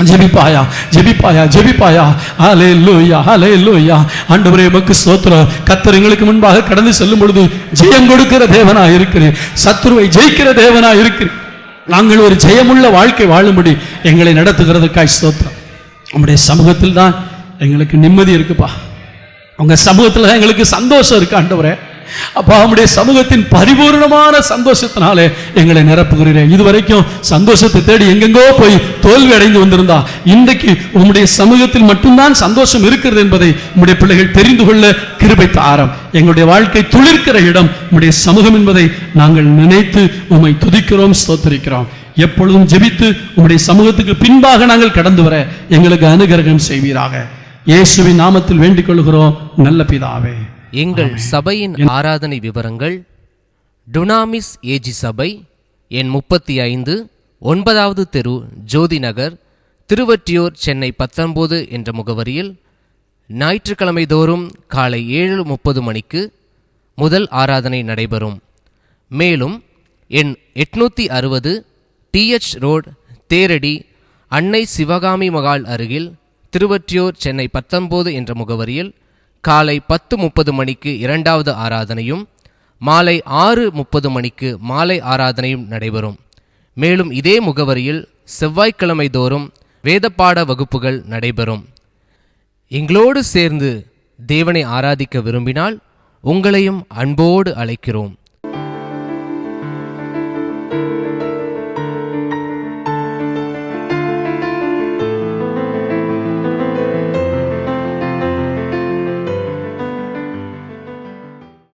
ஜெபிப்பாயா, ஜெபிப்பாயா, ஜெபிப்பாயா. ஹல்லேலூயா, ஹல்லேலூயா. ஆண்டவரே உமக்கு ஸ்தோத்திரம். கர்த்தர் எங்களுக்கு முன்பாக கடந்து செல்லும் பொழுது ஜெயம் கொடுக்கிற தேவனாய் இருக்கிறீர், சத்துருவை ஜெயிக்கிற தேவனாய் இருக்கிறீர். நாங்கள் ஒரு ஜெயமுள்ள வாழ்க்கை வாழும்படி எங்களை நடத்துகிறதுக்காய் ஸ்தோத்திரம். உம்முடைய சமூகத்தில் தான் எங்களுக்கு நிம்மதி இருக்குப்பா. உங்க சமூகத்தில் தான் எங்களுக்கு சந்தோஷம் இருக்கு ஆண்டவரே. அப்பா, உம்முடைய சமூகத்தின் பரிபூர்ணமான சந்தோஷத்தினாலே எங்களை நிரப்புகிறீர்கள். இதுவரைக்கும் சந்தோஷத்தை தேடி எங்கெங்கோ போய் தோல்வி அடைந்து வந்திருந்தா, இன்றைக்கு உம்முடைய சமூகத்தில் மட்டும்தான் சந்தோஷம் இருக்கிறது என்பதை உம்முடைய பிள்ளைகள் தெரிந்து கொள்ள கிருபை தாரும். எங்களுடைய வாழ்க்கை துளிர்க்கிற இடம் உம்முடைய சமூகம் என்பதை நாங்கள் நினைத்து உம்மை துதிக்கிறோம், ஸ்தோத்திரிக்கிறோம். எப்பொழுதும் ஜெபித்து உம்முடைய சமூகத்துக்கு பின்பாக நாங்கள் கடந்து வர எங்களுக்கு அனுகிரகம் செய்வீராக. இயேசுவின் நாமத்தில் வேண்டிக் கொள்கிறோம் நல்ல பிதாவே. எங்கள் சபையின் ஆராதனை விவரங்கள்: டுனாமிஸ் ஏஜி சபை, எண் 35, 9வது தெரு, ஜோதி நகர், திருவொற்றியூர், சென்னை 19 என்ற முகவரியில் ஞாயிற்றுக்கிழமை தோறும் காலை 7:30 மணிக்கு முதல் ஆராதனை நடைபெறும். மேலும் எண் 860 TH ரோட், தேரடி, அன்னை சிவகாமி மகால் அருகில், திருவொற்றியூர், சென்னை 19 என்ற முகவரியில் காலை 10:30 மணிக்கு இரண்டாவது ஆராதனையும் மாலை 6:30 மணிக்கு மாலை ஆராதனையும் நடைபெறும். மேலும் இதே முகவரியில் செவ்வாய்க்கிழமை தோறும் வேதப்பாட வகுப்புகள் நடைபெறும். எங்களோடு சேர்ந்து தேவனை ஆராதிக்க விரும்பினால் உங்களையும் அன்போடு அழைக்கிறோம்.